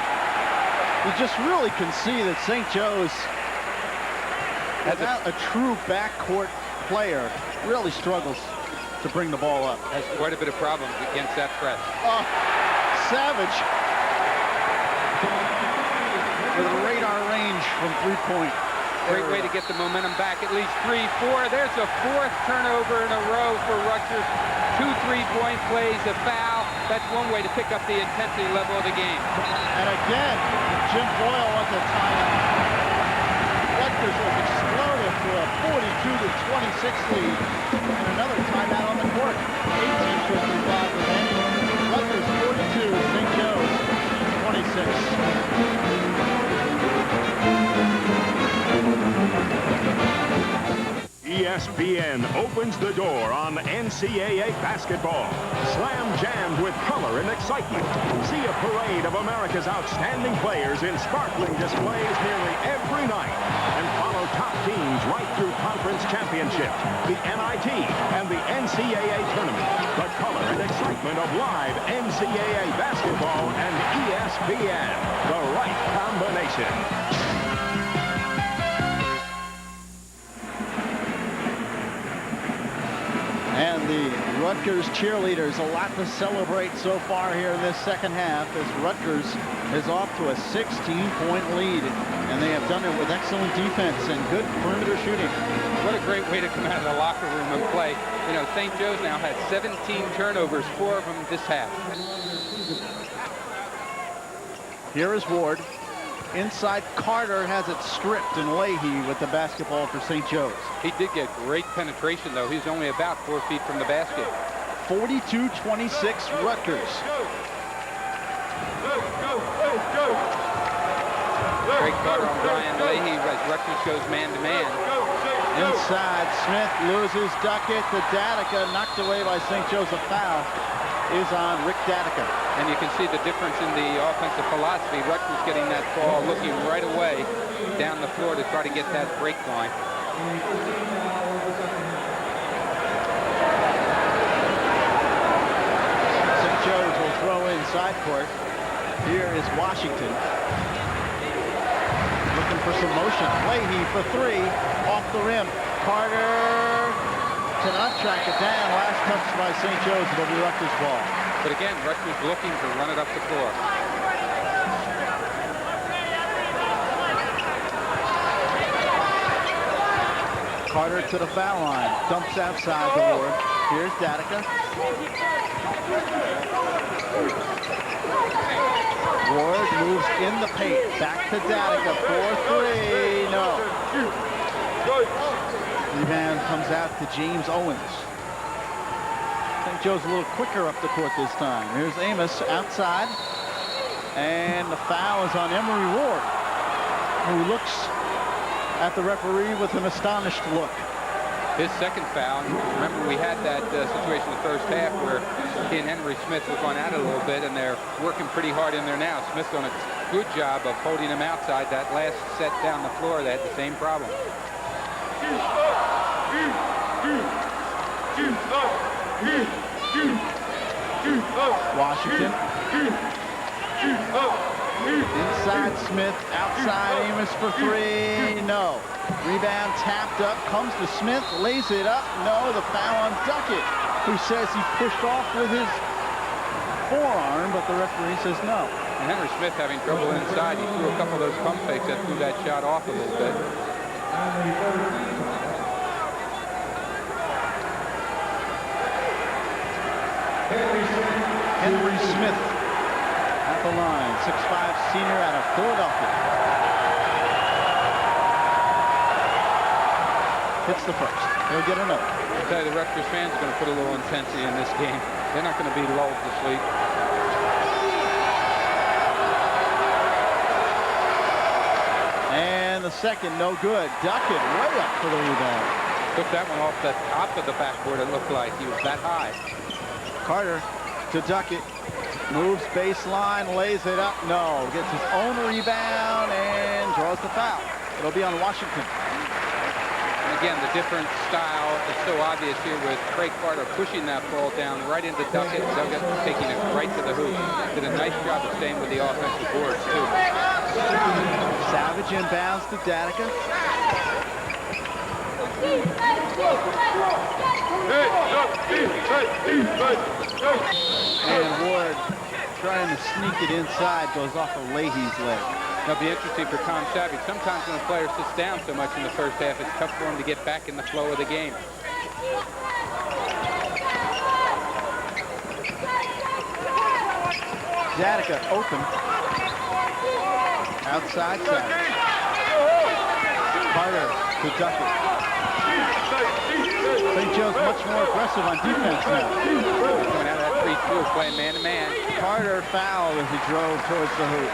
You just really can see that St. Joe's, without a true backcourt player, really struggles to bring the ball up. Has quite a bit of problems against that press. Savage with radar range from 3-point. Great way to get the momentum back. At least 3-4. There's a 4th turnover in a row for Rutgers. 2 3-point plays, a foul. That's one way to pick up the intensity level of the game. And again, Jim Boyle wants a timeout. Rutgers has exploded to a lead. And another timeout on the court. 18:55 remaining. Rutgers 42, St. Joe's 26. ESPN opens the door on NCAA basketball. Slam jammed with color and excitement. See a parade of America's outstanding players in sparkling displays nearly every night. And follow top teams right through conference championship, the NIT, and the NCAA tournament. The color and excitement of live NCAA basketball and ESPN. The right combination. And the Rutgers cheerleaders, a lot to celebrate so far here in this second half, as Rutgers is off to a 16-point lead. And they have done it with excellent defense and good perimeter shooting. What a great way to come out of the locker room and play. You know, St. Joe's now had 17 turnovers, 4 of them this half. Here is Ward. Inside, Carter has it stripped, and Leahy with the basketball for St. Joe's. He did get great penetration, though. He's only about 4 feet from the basket. 42-26 Rutgers. Great Carter on Brian Leahy as Rutgers goes man-to-man. Inside, Smith loses Duckett to Datica, knocked away by St. Joe's. A foul is on Rick Datica. And you can see the difference in the offensive philosophy. Rutgers getting that ball, looking right away down the floor to try to get that break line. St. Joe's will throw in side court. Here is Washington. Looking for some motion. Leahy for 3, off the rim. Carter cannot track it down. Last touch by St. Joe's. It'll be Rutgers ball. But again, Rutgers looking to run it up the floor. Carter to the foul line. Dumps outside the Ward. Here's Datica. Ward moves in the paint. Back to Datica. 4-3. No. Rebound comes out to James Owens. St. Joe's a little quicker up the court this time. Here's Amos outside. And the foul is on Emery Ward, who looks at the referee with an astonished look. His second foul. Remember, we had that situation in the first half where he and Henry Smith have gone out a little bit, and they're working pretty hard in there now. Smith's done a good job of holding him outside. That last set down the floor, they had the same problem. Washington. Inside Smith, outside Amos for 3. No. Rebound tapped up, comes to Smith, lays it up. No, the foul on Duckett, who says he pushed off with his forearm, but the referee says no. And Henry Smith having trouble inside. He threw a couple of those pump fakes that threw that shot off a little bit. Henry Smith at the line, 6'5" senior out of Philadelphia. Hits the first. He'll get another. I'll tell you, the Rutgers fans are going to put a little intensity in this game. They're not going to be lulled to sleep. And the second, no good. Duckett way up for the rebound. Took that one off the top of the backboard, it looked like. He was that high. Carter to Duckett. Moves baseline, lays it up. No. Gets his own rebound and draws the foul. It'll be on Washington. And again, the different style is so obvious here with Craig Carter pushing that ball down right into Duckett. Duckett taking it right to the hoop. Did a nice job of staying with the offensive boards, too. Savage inbounds to Datica. And Ward trying to sneak it inside, goes off of Leahy's leg. It'll be interesting for Tom Savage. Sometimes when a player sits down so much in the first half, it's tough for him to get back in the flow of the game. Datica open. Outside side. Carter to Duckett. St. Joe's much more aggressive on defense now. Coming out of that 3-2, playing man-to-man. Carter fouled as he drove towards the hoop.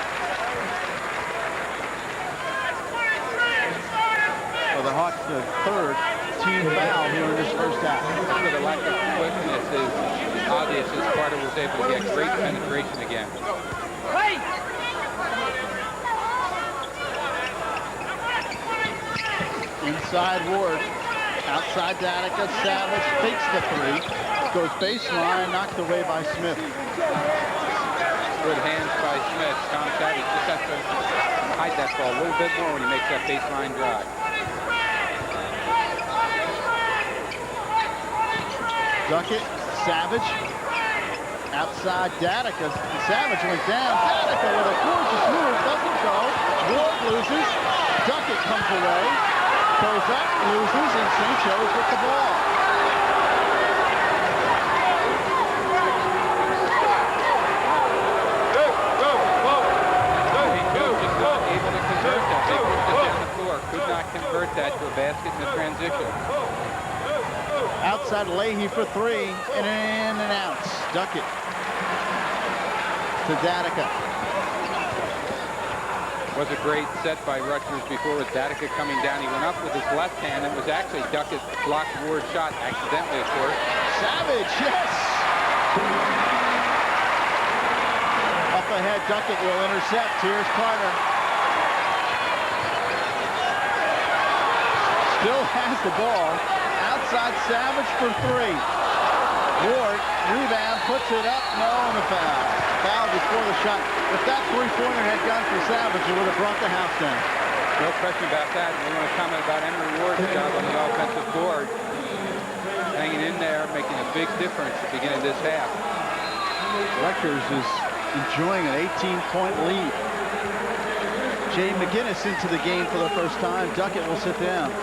For the Hawks, the third team foul here in this first half. The lack of quickness is obvious as Carter was able to get great penetration again. Inside Ward. Outside Danica. Savage fakes the three. Goes baseline, knocked away by Smith. Good hands by Smith. Tom Savage just has to hide that ball a little bit more when he makes that baseline drive. Duckett, Savage, outside Danica. Savage went down. Danica with a gorgeous move, doesn't go. Ward loses. Duckett comes away, goes up, loses, and St. Joe's with the ball. St. Joe's just not able to convert that. They pushed it down the floor. Could not convert that to a basket in the transition. Outside Leahy for three, and in and out. Duckett to Danica. Was a great set by Rutgers before with Datica coming down. He went up with his left hand. It was actually Duckett blocked Ward's shot, accidentally, of course. Savage, yes! Up ahead, Duckett will intercept. Here's Carter. Still has the ball. Outside Savage for three. Ward, rebound, puts it up, no, and a foul. Foul before the shot. If that three-pointer had gone for Savage, it would have brought the house down. No question about that. We want to comment about Emery Ward's job on the offensive board. Hanging in there, making a big difference at the beginning of this half. Rutgers is enjoying an 18-point lead. Jay McGinnis into the game for the first time. Duckett will sit down.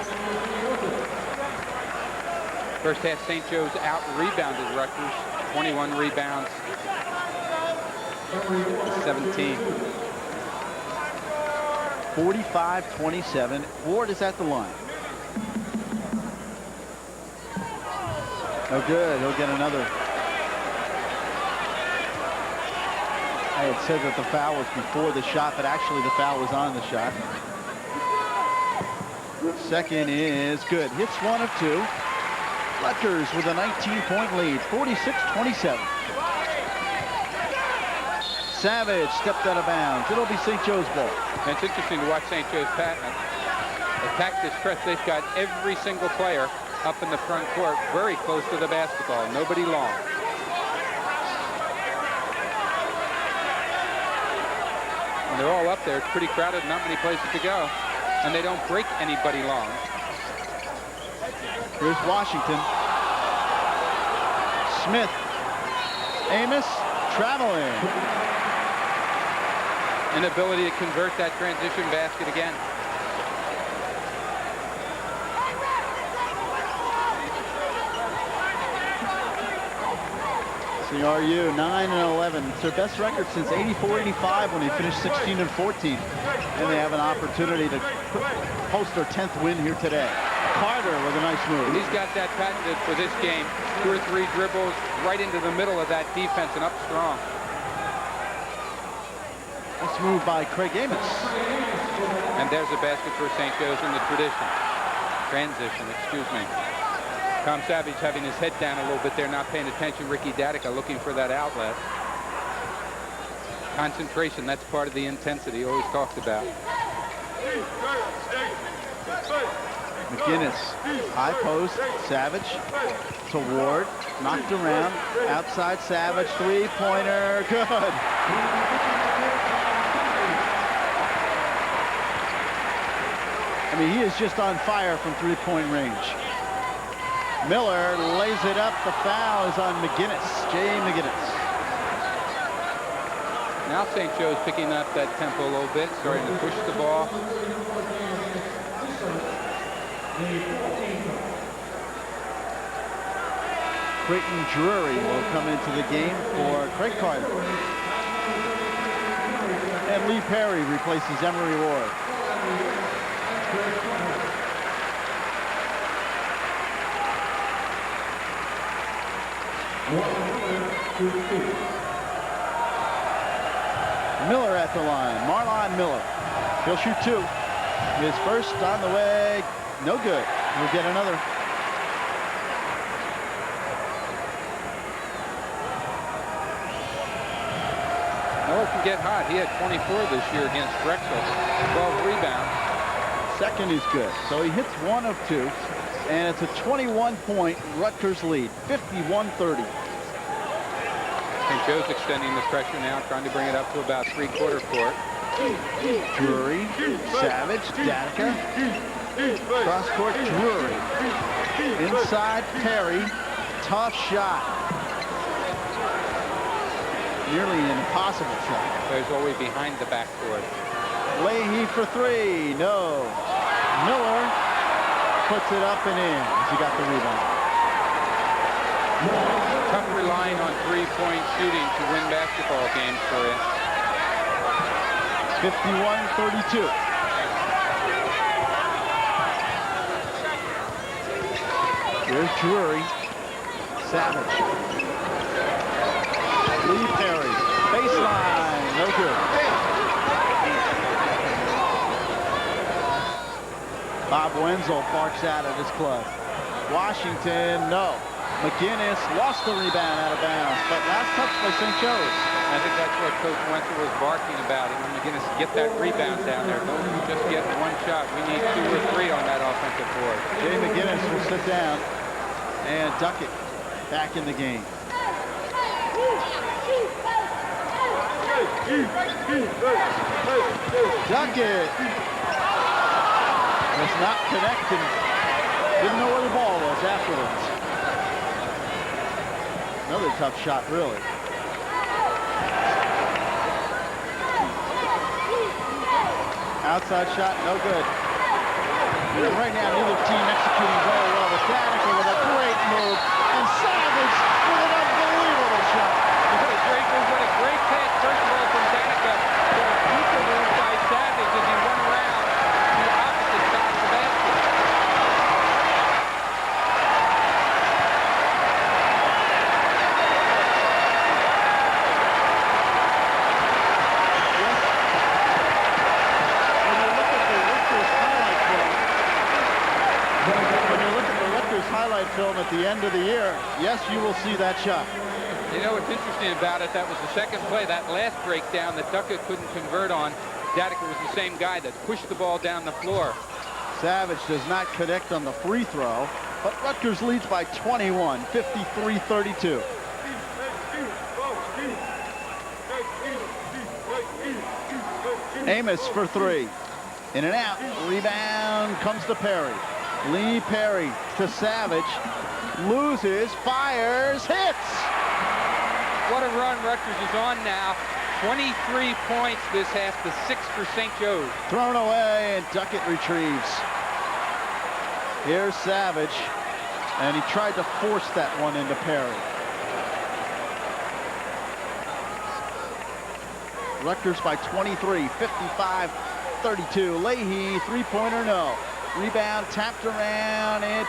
First half, St. Joe's out-rebounded Rutgers. 21 rebounds. 17. 45-27. Ward is at the line. Oh, good. He'll get another. I had said that the foul was before the shot, but actually the foul was on the shot. Second is good. Hits one of two. Rutgers with a 19-point lead, 46-27. Savage stepped out of bounds. It'll be St. Joe's ball. And it's interesting to watch St. Joe's attack this press. They've got every single player up in the front court, very close to the basketball. Nobody long. When they're all up there, it's pretty crowded, not many places to go. And they don't break anybody long. Here's Washington. Smith. Amos traveling. Inability to convert that transition basket again. CRU 9-11. It's their best record since 84-85 when they finished 16-14. And they have an opportunity to post their 10th win here today. Carter with a nice move. He's got that patented for this game. 2 or 3 dribbles right into the middle of that defense and up strong. Nice move by Craig Amos. And there's a basket for St. Joe's in the transition, excuse me. Tom Savage having his head down a little bit there, not paying attention. Ricky Datica looking for that outlet. Concentration, that's part of the intensity always talked about. McGinnis, high post, Savage to Ward, knocked around, outside Savage, three-pointer, good. I mean, he is just on fire from three-point range. Miller lays it up, the foul is on McGinnis, Jay McGinnis. Now St. Joe's picking up that tempo a little bit, starting to push the ball. Creighton Drury will come into the game for Craig Carter. And Lee Perry replaces Emery Ward. Miller at the line. Marlon Miller. He'll shoot 2. His first on the way. No good. We'll get another. Miller can get hot. He had 24 this year against Drexel. 12 rebounds. Second is good. So he hits 1 of 2. And it's a 21-point Rutgers lead. 51-30. St. Joe's extending the pressure now, trying to bring it up to about 3/4 court. Drury, Savage, Danica. Cross court, Drury. Inside, Perry. Tough shot. Nearly an impossible shot. There's always behind the backboard. Leahy for 3. No. Miller puts it up and in as he got the rebound. Tough relying on 3-point shooting to win basketball games for you. 51-32. Here's Drury. Savage. Lee Perry. Baseline. No good. Bob Wenzel barks out at his club. Washington, no. McGinnis lost the rebound out of bounds, but last touch by St. Joe's. I think that's what Coach Wenzel was barking about. And McGinnis, get that rebound down there. Don't just get 1 shot. We need 2 or 3 on that offensive board. Jay McGinnis will sit down, and Duckett back in the game. Duckett was not connected. Didn't know where the ball was afterwards. Another tough shot, really. Outside shot, no good. Right now, neither team executing very well. With Danica with a great move, and Savage with an unbelievable shot. What a great move, what a great pass, first of all, from Danica. What a beautiful move by Savage as he went around the opposite side of the basket. Highlight film at the end of the year, yes, you will see that shot. You know what's interesting about it? That was the second play, that last breakdown that Duckett couldn't convert on. Danica was the same guy that pushed the ball down the floor. Savage does not connect on the free throw, but Rutgers leads by 21, 53-32. Amos for 3. In and out. Rebound comes to Perry. Lee Perry to Savage. Loses, fires, hits! What a run Rutgers is on now. 23 points this half to 6 for St. Joe's. Thrown away, and Duckett retrieves. Here's Savage, and he tried to force that one into Perry. Rutgers by 23, 55-32. Leahy, three-pointer, no. Rebound tapped around. It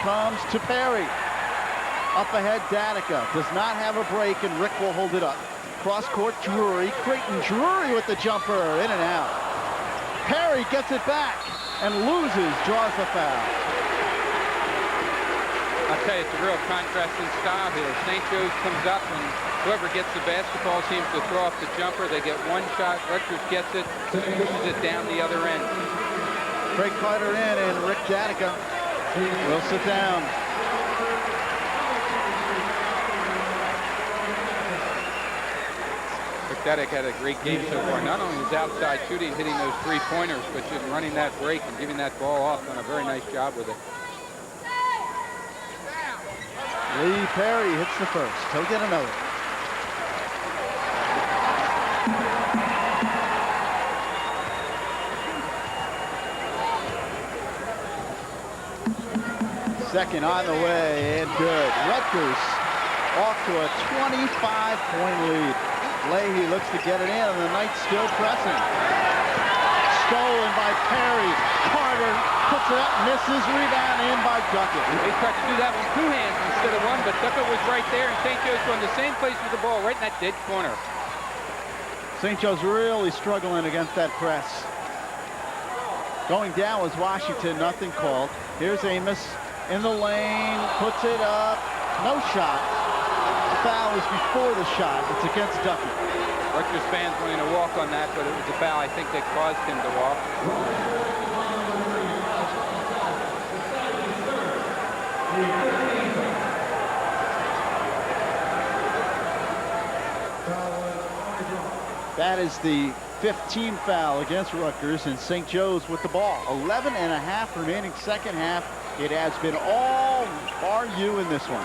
comes to Perry. Up ahead, Danica does not have a break, and Rick will hold it up. Cross court, Drury. Creighton Drury with the jumper, in and out. Perry gets it back and loses, draws the foul. I'll tell you, it's a real contrast in style here. St. Joe's comes up, and whoever gets the basketball seems to throw off the jumper. They get 1 shot. Rutgers gets it, pushes it down the other end. Craig Carter in, and Rick Danica will sit down. Rick Danica had a great game so far. Not only his outside shooting, hitting those 3-pointers, but just running that break and giving that ball off. Done a very nice job with it. Lee Perry hits the first. He'll get another. Second on the way, and good. Rutgers off to a 25-point lead. Leahy looks to get it in, and the Knights still pressing. stolen by Perry. Carter puts it up, misses, rebound in by Duckett. They tried to do that with 2 hands instead of 1, but Duckett was right there, and St. Joe's going the same place with the ball, right in that dead corner. St. Joe's really struggling against that press. Going down was Washington, nothing called. Here's Amos in the lane, puts it up, no shot. The foul is before the shot. It's against Duckett. Rutgers fans wanting to walk on that, but it was a foul, I think, that caused him to walk. That is the 15th foul against Rutgers, and St. Joe's with the ball. 11.5 remaining second half. It has been all RU in this one.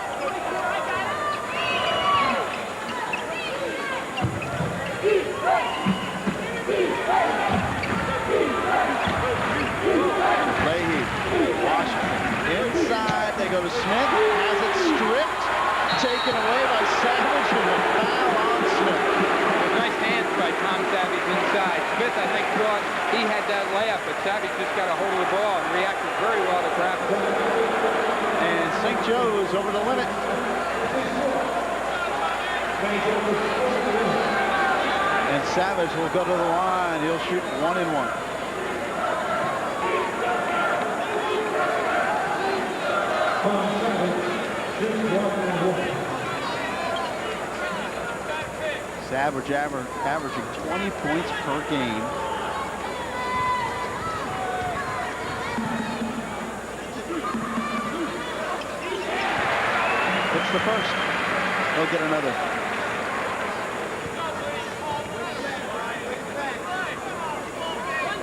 Leahy, Washington, inside, they go to Smith, has it stripped, taken away by Savage, and a foul on Smith. Nice hands by Tom Savage inside. Smith, I think, thought he had that layup, but Savage just got a hold of the ball and reacted very well to grab it. And St. Joe's over the limit. And Savage will go to the line. He'll shoot 1 and 1. Savage averaging 20 points per game. It's the first. He'll get another.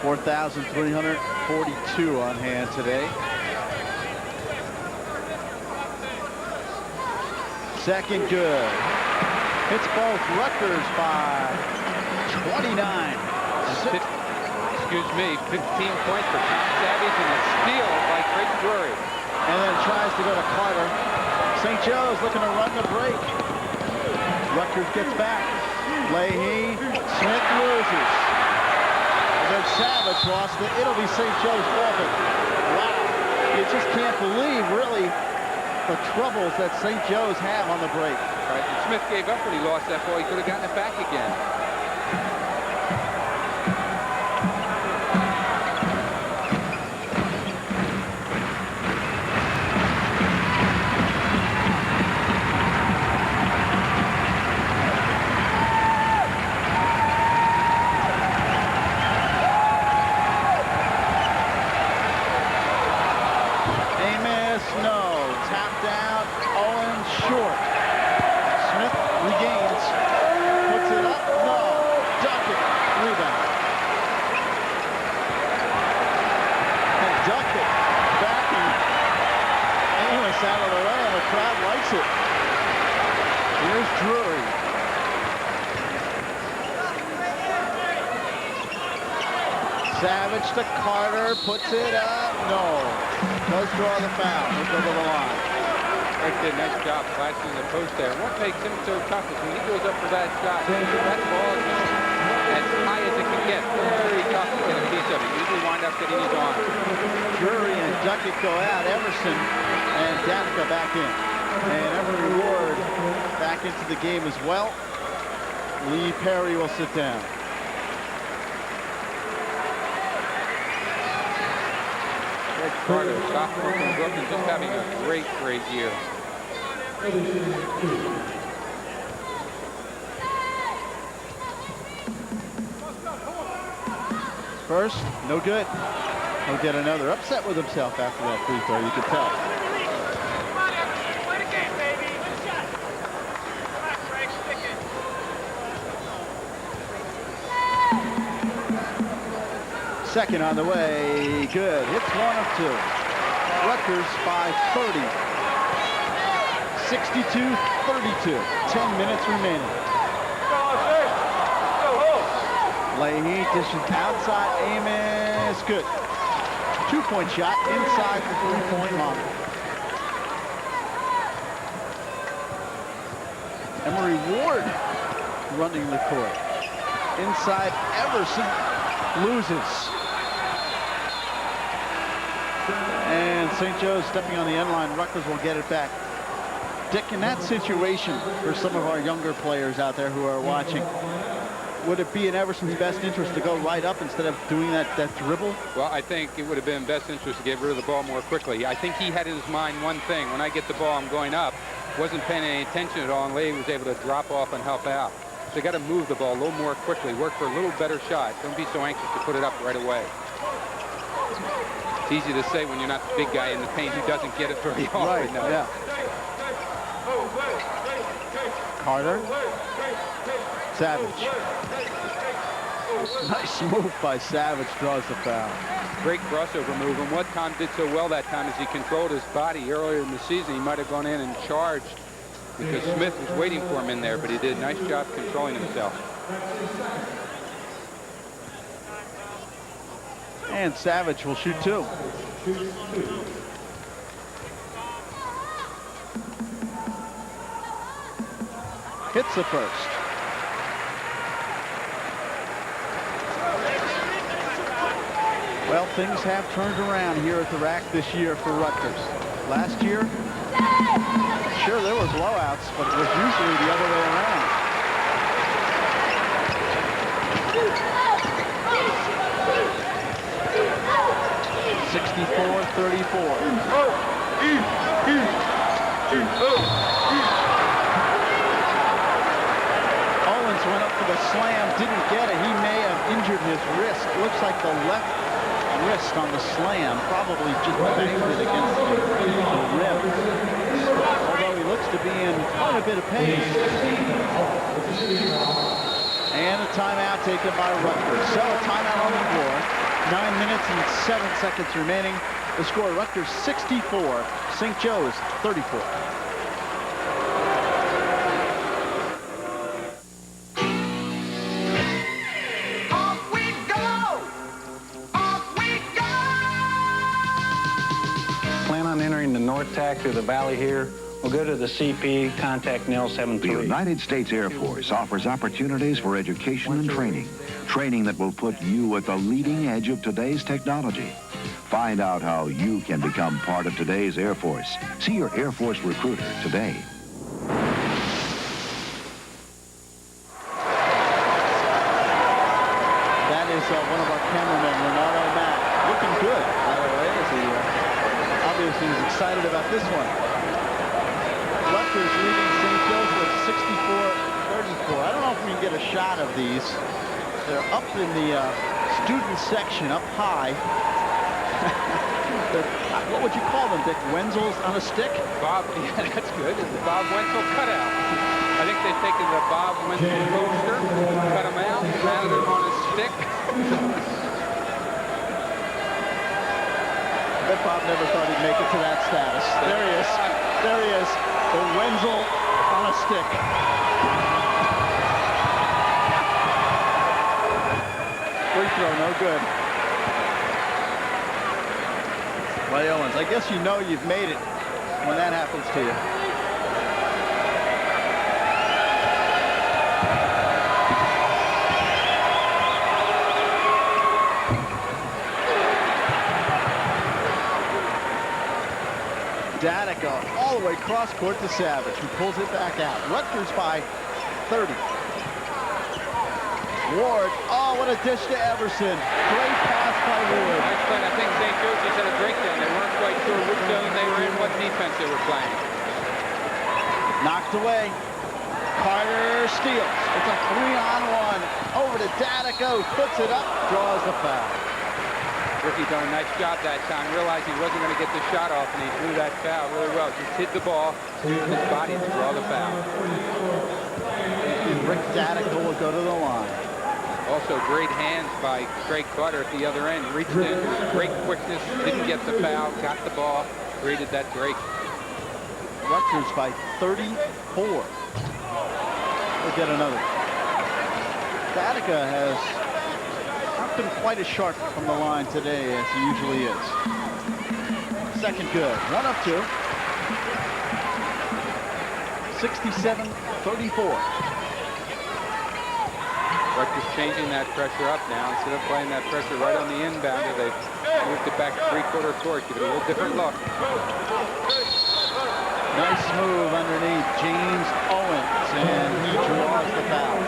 $4,342 on hand today. Second good. Hits both Rutgers by 29. Excuse me, 15 points for Tom Savage and a steal by Craig Drury. And then tries to go to Carter. St. Joe's looking to run the break. Rutgers gets back. Leahy, Smith loses. And then Savage lost it. It'll be St. Joe's forfeit. Wow. You just can't believe, really, the troubles that St. Joe's have on the break. Right. And Smith gave up when he lost that ball. He could have gotten it back again. Amos, no. Tapped out. Owen short. Smith regains. Puts it up. No. Duckett. Rebound. And Duckett backing Amos out of the way, and the crowd likes it. Here's Drury. Savage to Carter. Puts it up. No. Does draw the foul. He'll go to the line. Rick did a nice job flashing in the post there. What makes him so tough is when he goes up for that shot, that ball is as high as it can get. Very tough to get a piece of it. Usually wind up getting his arm. Drury and Duckett go out. Everson and Danica back in. And Emery Ward back into the game as well. Lee Perry will sit down. Greg Carter, sophomore from Brooklyn, just having a great, great year. First, no good. He'll get another. Upset with himself after that free throw, you can tell. Second on the way, good. Hits 1 of 2. Rutgers by 30. 62-32. 10 minutes remaining. Leahy dishes outside. Amos, good. 2-point shot inside the 3-point line. Emery Ward running the court. Inside, Everson loses. And St. Joe's stepping on the end line. Rutgers will get it back. Dick, in that situation, for some of our younger players out there who are watching, would it be in Everson's best interest to go right up instead of doing that dribble? Well, I think it would have been best interest to get rid of the ball more quickly. I think he had in his mind one thing. When I get the ball, I'm going up. Wasn't paying any attention at all, and Lee was able to drop off and help out. So you got to move the ball a little more quickly. Work for a little better shot. Don't be so anxious to put it up right away. It's easy to say when you're not the big guy in the paint who doesn't get it very often. Right, no. yeah. Carter. Savage. Nice move by Savage, draws the foul. Great crossover move, and what Tom did so well that time is he controlled his body. Earlier in the season, he might have gone in and charged because Smith was waiting for him in there, but he did a nice job controlling himself. And Savage will shoot two. Hits the first. Well, things have turned around here at the rack this year for Rutgers. Last year, sure, there were blowouts, but it was usually the other way around. Owens went up for the slam, didn't get it. He may have injured his wrist. Looks like the left wrist on the slam probably just banged it against the rim. Although he looks to be in quite a bit of pain. And a timeout taken by Rutgers. So a timeout on the floor. 9 minutes and 7 seconds remaining. The score, Rutgers 64, St. Joe's 34. Plan on entering the North Tack through the valley here? We'll go to the CP, contact Nil The 73. United States Air Force offers opportunities for education and training. Training that will put you at the leading edge of today's technology. Find out how you can become part of today's Air Force. See your Air Force recruiter today. That is one of our cameramen, Renato Mack. Looking good, by the way, as he obviously is excited about this one. Rutgers leading St. Joe's with 64-34. I don't know if we can get a shot of these. They're up in the student section, up high. What would you call them, Dick? Wenzels on a stick? Bob, yeah, that's good. It's the Bob Wenzel cutout. I think they've taken the Bob Wenzel poster, cut him out, mounted him on a stick. I bet Bob never thought he'd make it to that status. There he is. There he is. The Wenzel on a stick. Free throw, no good. Ray Owens, I guess you know you've made it when that happens to you. Danica all the way cross court to Savage, who pulls it back out. Rutgers by 30. Ward, oh, what a dish to Everson. Great pass by Ward. I think St. Joe's just had a breakdown. They weren't quite sure which zone they were in, what defense they were playing. Knocked away. Carter steals. It's a 3-on-1. Over to Danica, who puts it up, draws the foul. Ricky done a nice job that time, realized he wasn't going to get the shot off, and he drew that foul really well. Just hit the ball, used his body to draw the foul. And Rick Danica will go to the line. Also, great hands by Craig Butter at the other end. Reached in, great quickness, didn't get the foul, got the ball, created that break. Rutgers by 34. We'll get another. Danica has not been quite as sharp from the line today as he usually is. Second good. 1 of 2. 67-34. Rutgers changing that pressure up now. Instead of playing that pressure right on the inbounder, they've Moved it back to three-quarter court. Give it a little different look. Nice move underneath James Owens, and he draws the foul.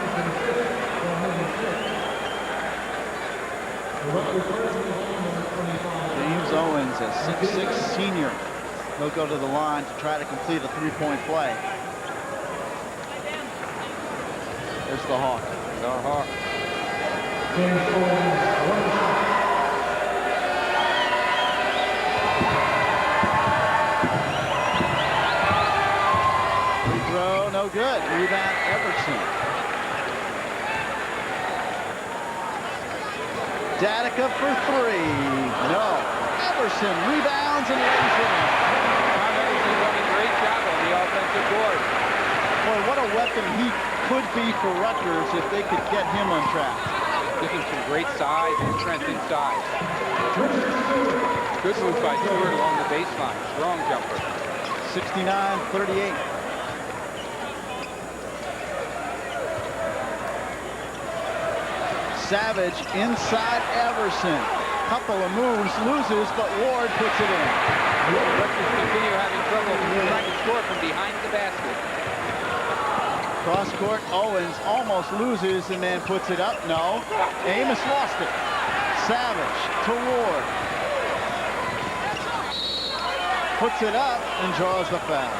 James Owens, a 6'6" senior. He'll go to the line to try to complete a three-point play. There's the Hawk. The Hawk. Free throw, no good. Rebound, Everson. Danica for three. No. Everson rebounds and lays it in. Tom Everson doing a great job on the offensive board. Boy, what a weapon he could be for Rutgers if they could get him on track. Giving some great size and strength inside. Good move by Stewart along the baseline. Strong jumper. 69-38. Savage inside Everson. Couple of moves, loses, but Ward puts it in. Rutgers continue having trouble trying to score from behind the basket. Cross court, Owens almost loses and then puts it up. No, Amos lost it. Savage to Ward. Puts it up and draws the foul.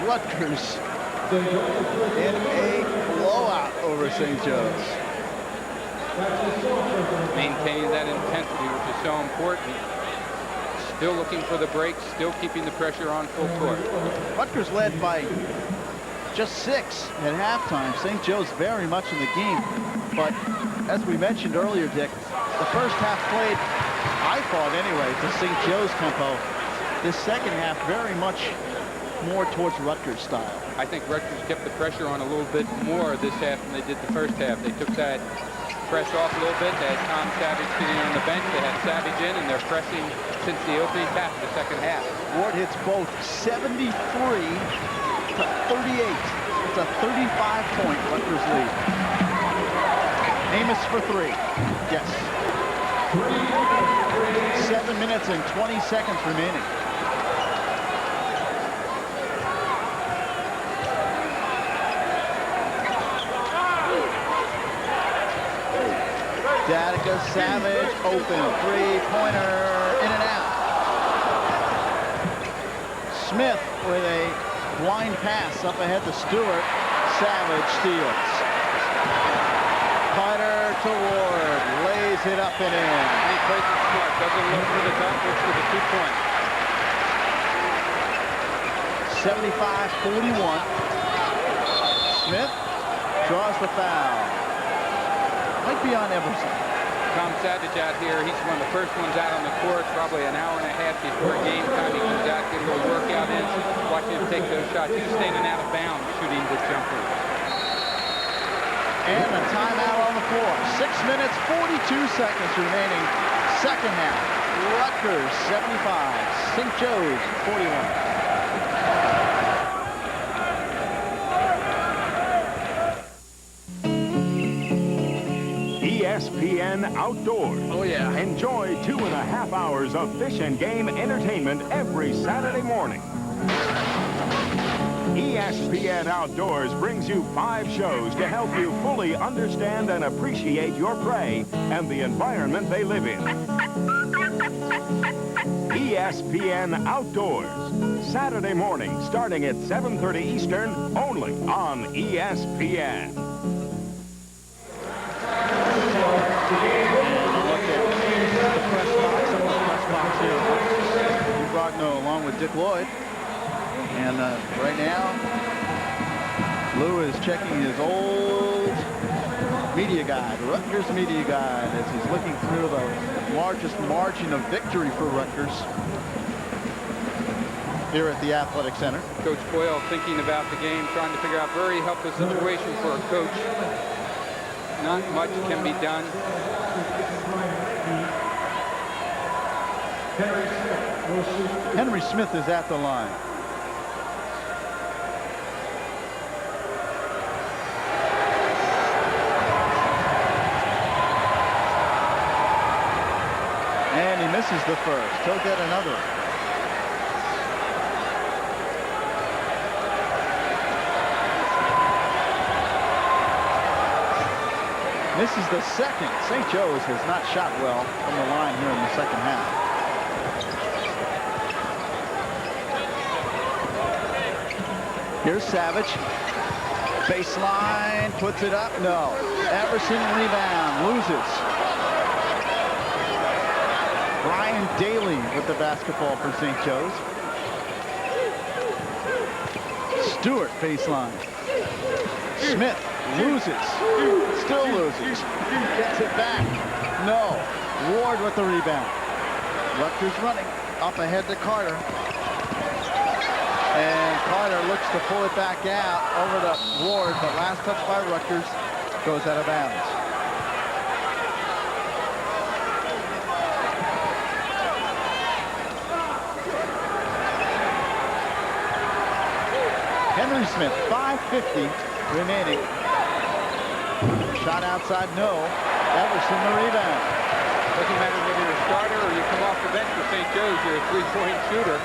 Rutgers in a blowout over St. Joe's. Maintaining that intensity, which is so important. Still looking for the break, still keeping the pressure on full court. Rutgers led by just 6 at halftime. St. Joe's very much in the game. But as we mentioned earlier, Dick, the first half played, I thought anyway, to St. Joe's tempo. This second half very much more towards Rutgers style. I think Rutgers kept the pressure on a little bit more this half than they did the first half. They took that press off a little bit. They had Tom Savage sitting on the bench. They had Savage in, and they're pressing since the opening half of the second half. Ward hits both 73 to 38. It's a 35-point Rutgers lead. Amos for three. Yes. 7 minutes and 20 seconds remaining. Danica, Savage, open, three-pointer, in and out. Smith with a blind pass up ahead to Stewart. Savage steals. Carter to Ward, lays it up and in. He plays it smart, doesn't look for the dunk, looks for the 2 point. 75-41. Smith draws the foul. Might be on Everson. Tom Savage out here, he's one of the first ones out on the court, probably an hour and a half before game time. He comes out, get a little workout in, watch him take those shots. He's standing out of bounds, shooting the jumper. And a timeout on the floor. 6 minutes, 42 seconds remaining. Second half. Rutgers 75, St. Joe's 41. ESPN Outdoors. Oh, yeah. Enjoy 2.5 hours of fish and game entertainment every Saturday morning. ESPN Outdoors brings you 5 shows to help you fully understand and appreciate your prey and the environment they live in. ESPN Outdoors, Saturday morning starting at 7:30 Eastern, only on ESPN. Along with Dick Lloyd. And right now, Lou is checking his old media guide, Rutgers media guide, as he's looking through the largest margin of victory for Rutgers here at the Athletic Center. Coach Boyle thinking about the game, trying to figure out a very helpless situation for a coach. Not much can be done. Henry Smith is at the line. the first. He'll get another. Misses the second. St. Joe's has not shot well from the line here in the second half. Here's Savage. Baseline, puts it up. No. Everson rebound, loses. Brian Daly with the basketball for St. Joe's. Stewart baseline. Smith loses. Still loses. Gets it back. No. Ward with the rebound. Rutgers running up ahead to Carter. And Carter looks to pull it back out over to Ward, but last touch by Rutgers goes out of bounds. Henry Smith, 5:50 remaining. Shot outside, no. Everson the rebound. Doesn't matter whether you're a starter or you come off the bench for St. Joe's, you're a three-point shooter.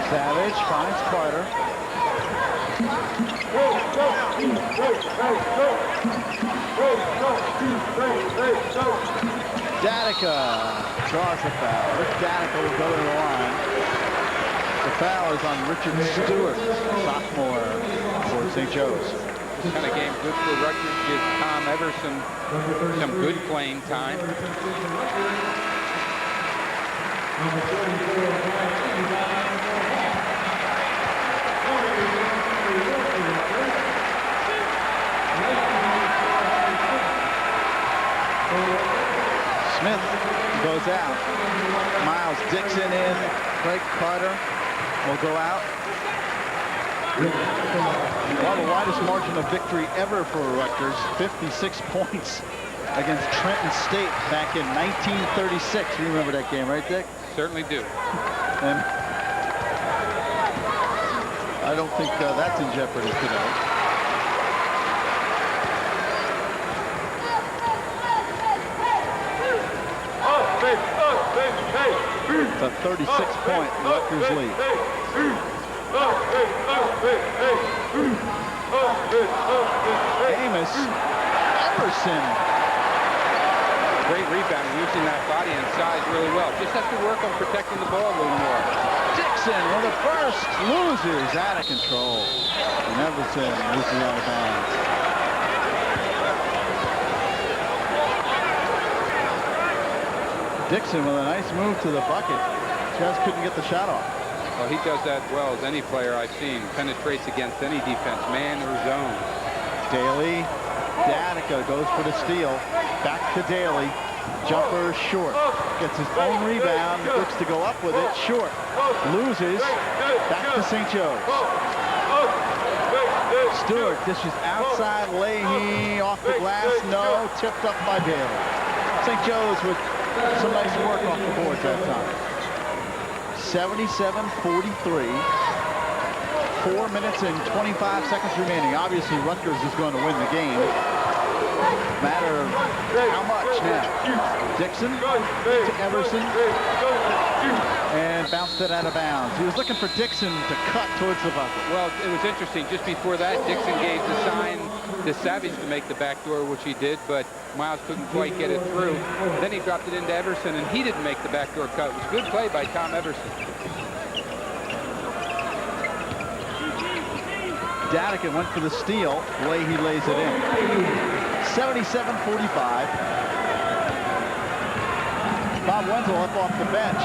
Savage finds Carter. Danica draws the foul. Rick Danica will go to the line. The foul is on Richard Stewart, sophomore for St. Joe's. This kind of game good for Rutgers. Gives Tom Everson some good playing time. Smith goes out. Miles Dixon in. Craig Carter will go out. Well, the widest margin of victory ever for Rutgers, 56 points against Trenton State back in 1936. You remember that game, right, Dick? Certainly do. And I don't think that's in jeopardy today. It's a 36-point Rutgers lead. Amos Everson. Great rebound, using that body and size really well. Just has to work on protecting the ball a little more. Dixon with the first, loses out of control. And Everson loses out of bounds. Dixon with a nice move to the bucket. Just couldn't get the shot off. Well, he does that well as any player I've seen. Penetrates against any defense, man or zone. Daly, Danica goes for the steal. Back to Daly. Jumper short. Gets his own rebound. Looks to go up with it. Short. Loses. Back to St. Joe's. Stewart dishes outside. Leahy off the glass. No. Tipped up by Daly. St. Joe's with some nice work off the boards that time. 77-43. 4 minutes and 25 seconds remaining. Obviously, Rutgers is going to win the game. Matter of how much now. Dixon to Everson. And bounced it out of bounds. He was looking for Dixon to cut towards the bucket. Well, it was interesting. Just before that, Dixon gave the sign to Savage to make the backdoor, which he did, but Miles couldn't quite get it through. Then he dropped it into Everson, and he didn't make the backdoor cut. It was a good play by Tom Everson. Danica went for the steal. Leahy lays it in. 77-45. Bob Wenzel up off the bench.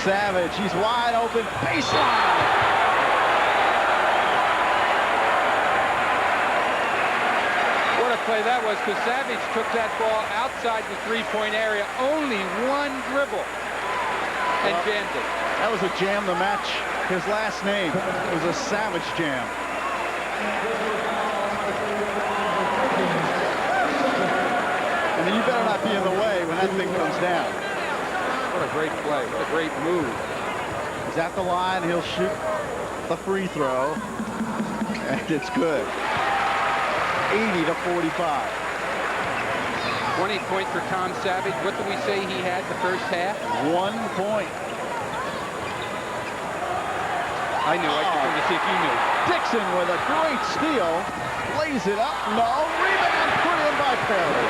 Savage, he's wide open. Baseline. What a play that was, because Savage took that ball outside the three-point area. Only one dribble. And jammed it. That was a jam to match his last name. It was a Savage jam. And you better not be in the way when that thing comes down. What a great play. What a great move. He's at the line. He'll shoot the free throw. And it's good. 80 to 45. 20 points for Tom Savage. What did we say he had the first half? 1 point. I knew. I just wanted to see if you knew. Dixon with a great steal. Lays it up. No. Rebound put in by Perry.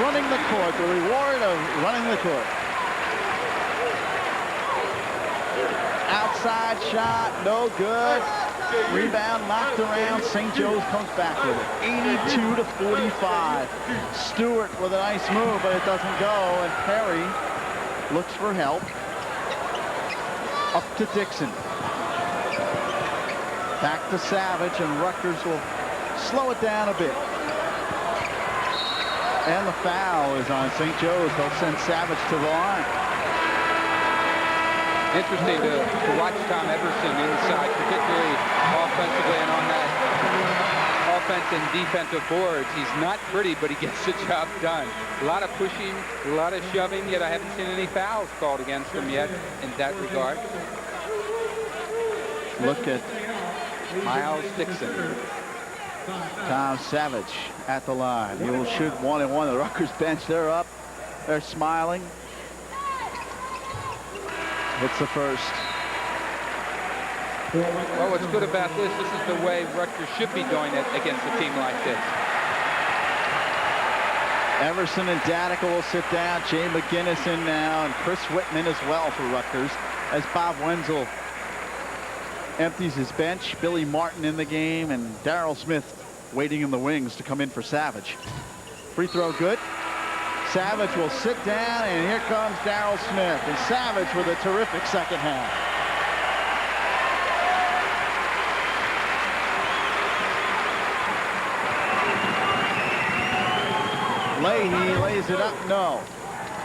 Running the court. The reward of running the court. Outside shot. No good. Rebound knocked around. St. Joe's comes back with it. 82 to 45. Stewart with a nice move, but it doesn't go. And Perry looks for help. Up to Dixon. Back to Savage, and Rutgers will slow it down a bit. And the foul is on St. Joe's. They'll send Savage to the line. Interesting to watch Tom Everson inside, particularly offensively and on that offense and defensive boards. He's not pretty, but he gets the job done. A lot of pushing, a lot of shoving, yet I haven't seen any fouls called against him yet in that regard. Look at Miles Dixon. Tom Savage at the line. He will shoot 1-and-1. The Rutgers bench, they're up. They're smiling. It's the first. Well, what's good about this is the way Rutgers should be doing it against a team like this. Everson and Danica will sit down. Jay McGinnis in now, and Chris Whitman as well for Rutgers, as Bob Wenzel empties his bench. Billy Martin in the game, and Darrell Smith waiting in the wings to come in for Savage. Free throw good. Savage will sit down, and here comes Darrell Smith. And Savage with a terrific second half. Leahy lays it up, no.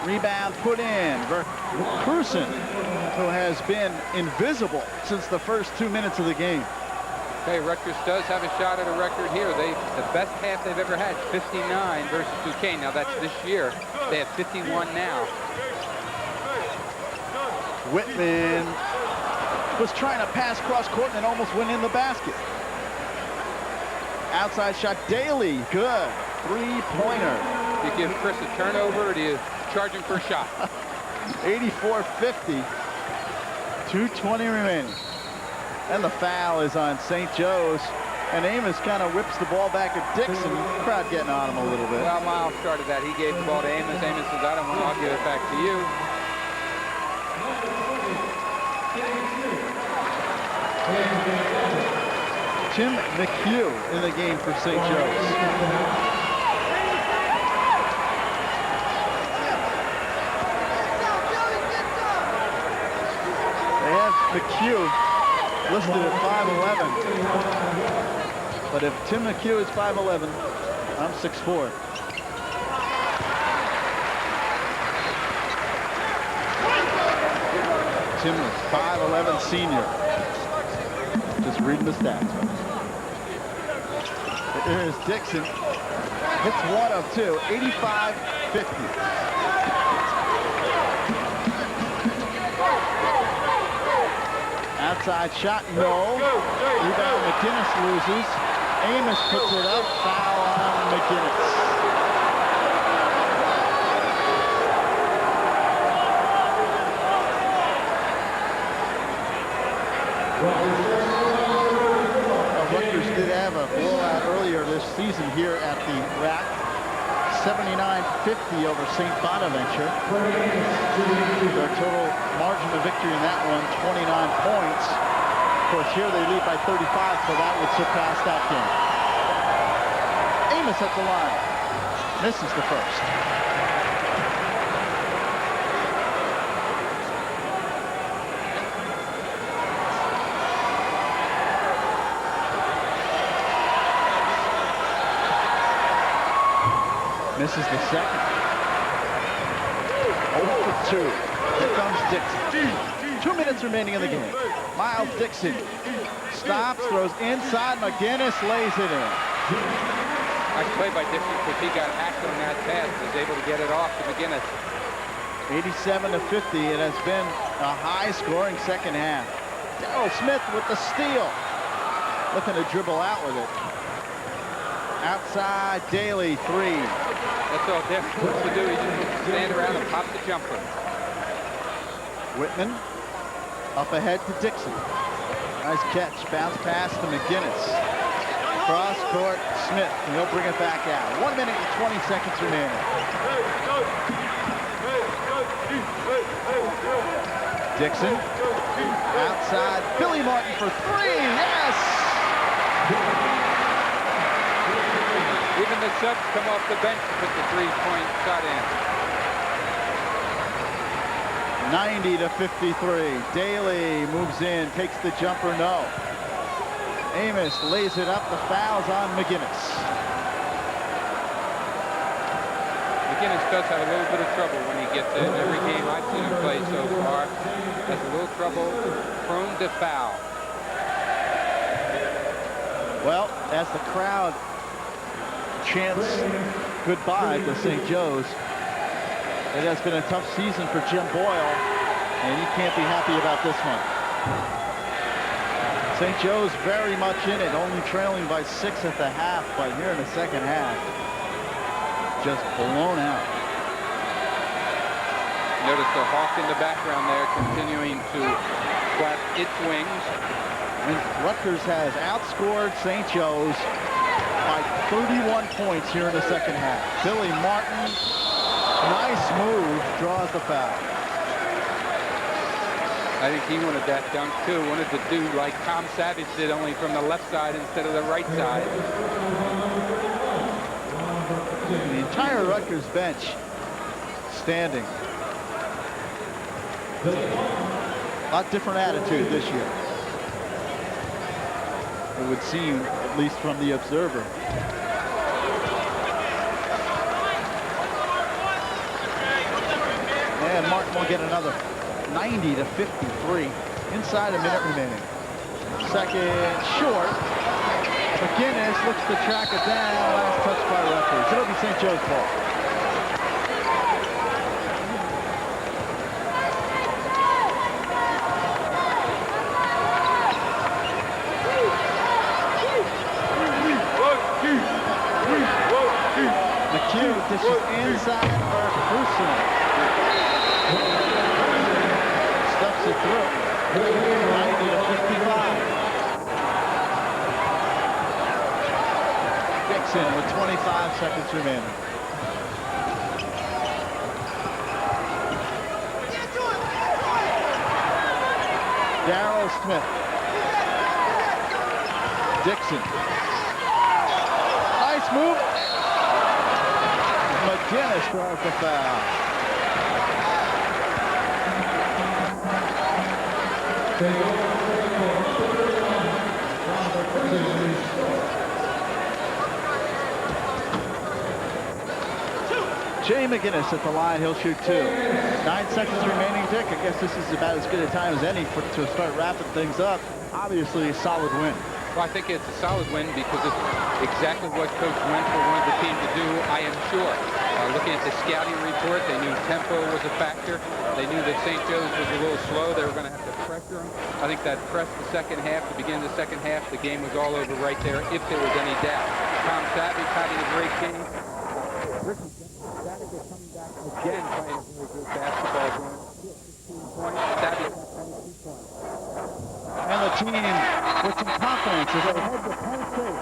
Rebound put in. Cruson, who has been invisible since the first 2 minutes of the game. Hey, Rutgers does have a shot at a record here. The best half they've ever had, 59 versus Duquesne. Now that's this year. They have 51 now. Whitman was trying to pass cross court and almost went in the basket. Outside shot, Daly, good. Three-pointer. Do you give Chris a turnover, or do you charge him for a shot? 84-50. 2:20 remaining. And the foul is on St. Joe's. And Amos kind of whips the ball back at Dixon. Crowd getting on him a little bit. Well, Miles started that. He gave the ball to Amos. Amos says, I don't want to. I'll give it back to you. Tim McHugh in the game for St. Joe's. They have McHugh listed at 5'11". But if Tim McHugh is 5'11", I'm 6'4". Tim is 5'11" senior. Just reading the stats. Here's Dixon. Hits one of two. 85-50. Outside shot, no. Rebound, McGinnis loses. Amos puts it up. Foul on McGinnis. Rutgers did have a blowout earlier this season here at the RAC. 79-50 over St. Bonaventure. Their total margin of victory in that one, 29 points. Of course, here they lead by 35, so that would surpass that game. Amos at the line. Misses the first. Misses the second. 0-2. Here comes Dixon. 2 minutes remaining in the game. Miles Dixon stops, throws inside. McGinnis lays it in. Nice play by Dixon because he got hacked on that pass. Was able to get it off to McGinnis. 87-50. It has been a high-scoring second half. Darrell Smith with the steal. Looking to dribble out with it. Outside, Daly, 3. That's all Dick wants to do. He just stand around and pop the jumper. Whitman up ahead to Dixon. Nice catch. Bounce pass to McGinnis. Cross court, Smith. And he'll bring it back out. 1 minute and 20 seconds remaining. Dixon. Outside. Billy Martin for 3. Yes! Even the subs come off the bench to put the three-point shot in. 90 to 53. Daly moves in, takes the jumper, no. Amos lays it up. The foul's on McGinnis. McGinnis does have a little bit of trouble when he gets in. Every game I've seen him play so far has a little trouble, prone to foul. Well, as the crowd chants goodbye to St. Joe's, it has been a tough season for Jim Boyle, and he can't be happy about this one. St. Joe's very much in it, only trailing by 6 at the half, but here in the second half, just blown out. Notice the Hawk in the background there continuing to flap its wings. And Rutgers has outscored St. Joe's by 31 points here in the second half. Billy Martin, nice move, draws the foul. I think he wanted that dunk too. Wanted to do like Tom Savage did, only from the left side instead of the right side. The entire Rutgers bench standing. A lot different attitude this year, it would seem, at least from the observer. And Martin will get another 90 to 53. Inside a minute remaining. Second short. McGinnis looks to track it down. Last touch by Rutgers. It'll be St. Joe's ball. McHugh dishes inside for Crusoe. Stuffs it through. 90 to 55. Dixon with 25 seconds remaining. Darryl Smith. Dixon. Nice move. McGinnis draws the foul. Jay McGinnis at the line. He'll shoot 2. 9 seconds remaining, Dick. I guess this is about as good a time as any to start wrapping things up. Obviously, a solid win. Well, I think it's a solid win because it's exactly what Coach Wenzel wanted the team to do, I am sure. Looking at the scouting report, they knew tempo was a factor. They knew that St. Joe's was a little slow. They were going to have to pressure them. I think that pressed the second half. To begin the second half, the game was all over right there, if there was any doubt. Tom Savage having a great game. Ricky Savage is coming back again, playing a very good basketball game. 16 points. Savage got 22 points. And the team with some confidence as they head to Penn State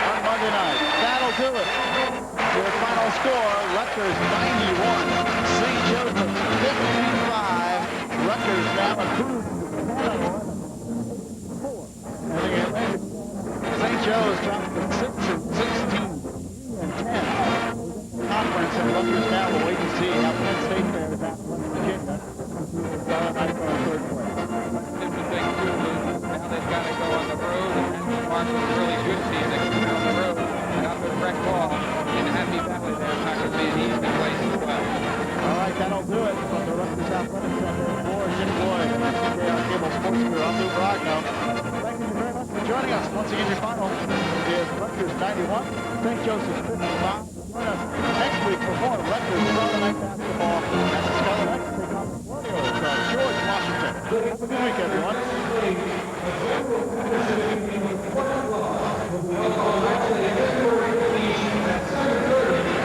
on Monday night. That'll do it. Their final score, Rutgers 91, St. Joseph 55. Rutgers now improved to 10-11. 4. St. Joe's dropped to 6-16 and 10. Conference, and Rutgers now will wait to see how Penn State fares after West Virginia. Night for third place. Interesting too, now they've got to go on the road, and Mark was a really good team. They can go on the road and up at Rec Hall in Happy Valley. There's not going to be an easy place as well. All right, that'll do it from the Rutgers Athletic Center for Jim Boyd and the TKR Cable Sports Crew. I'm Lou Brogno. Thank you very much for joining us. Once again, your final is Rutgers 91, St. Joseph's 55. Join us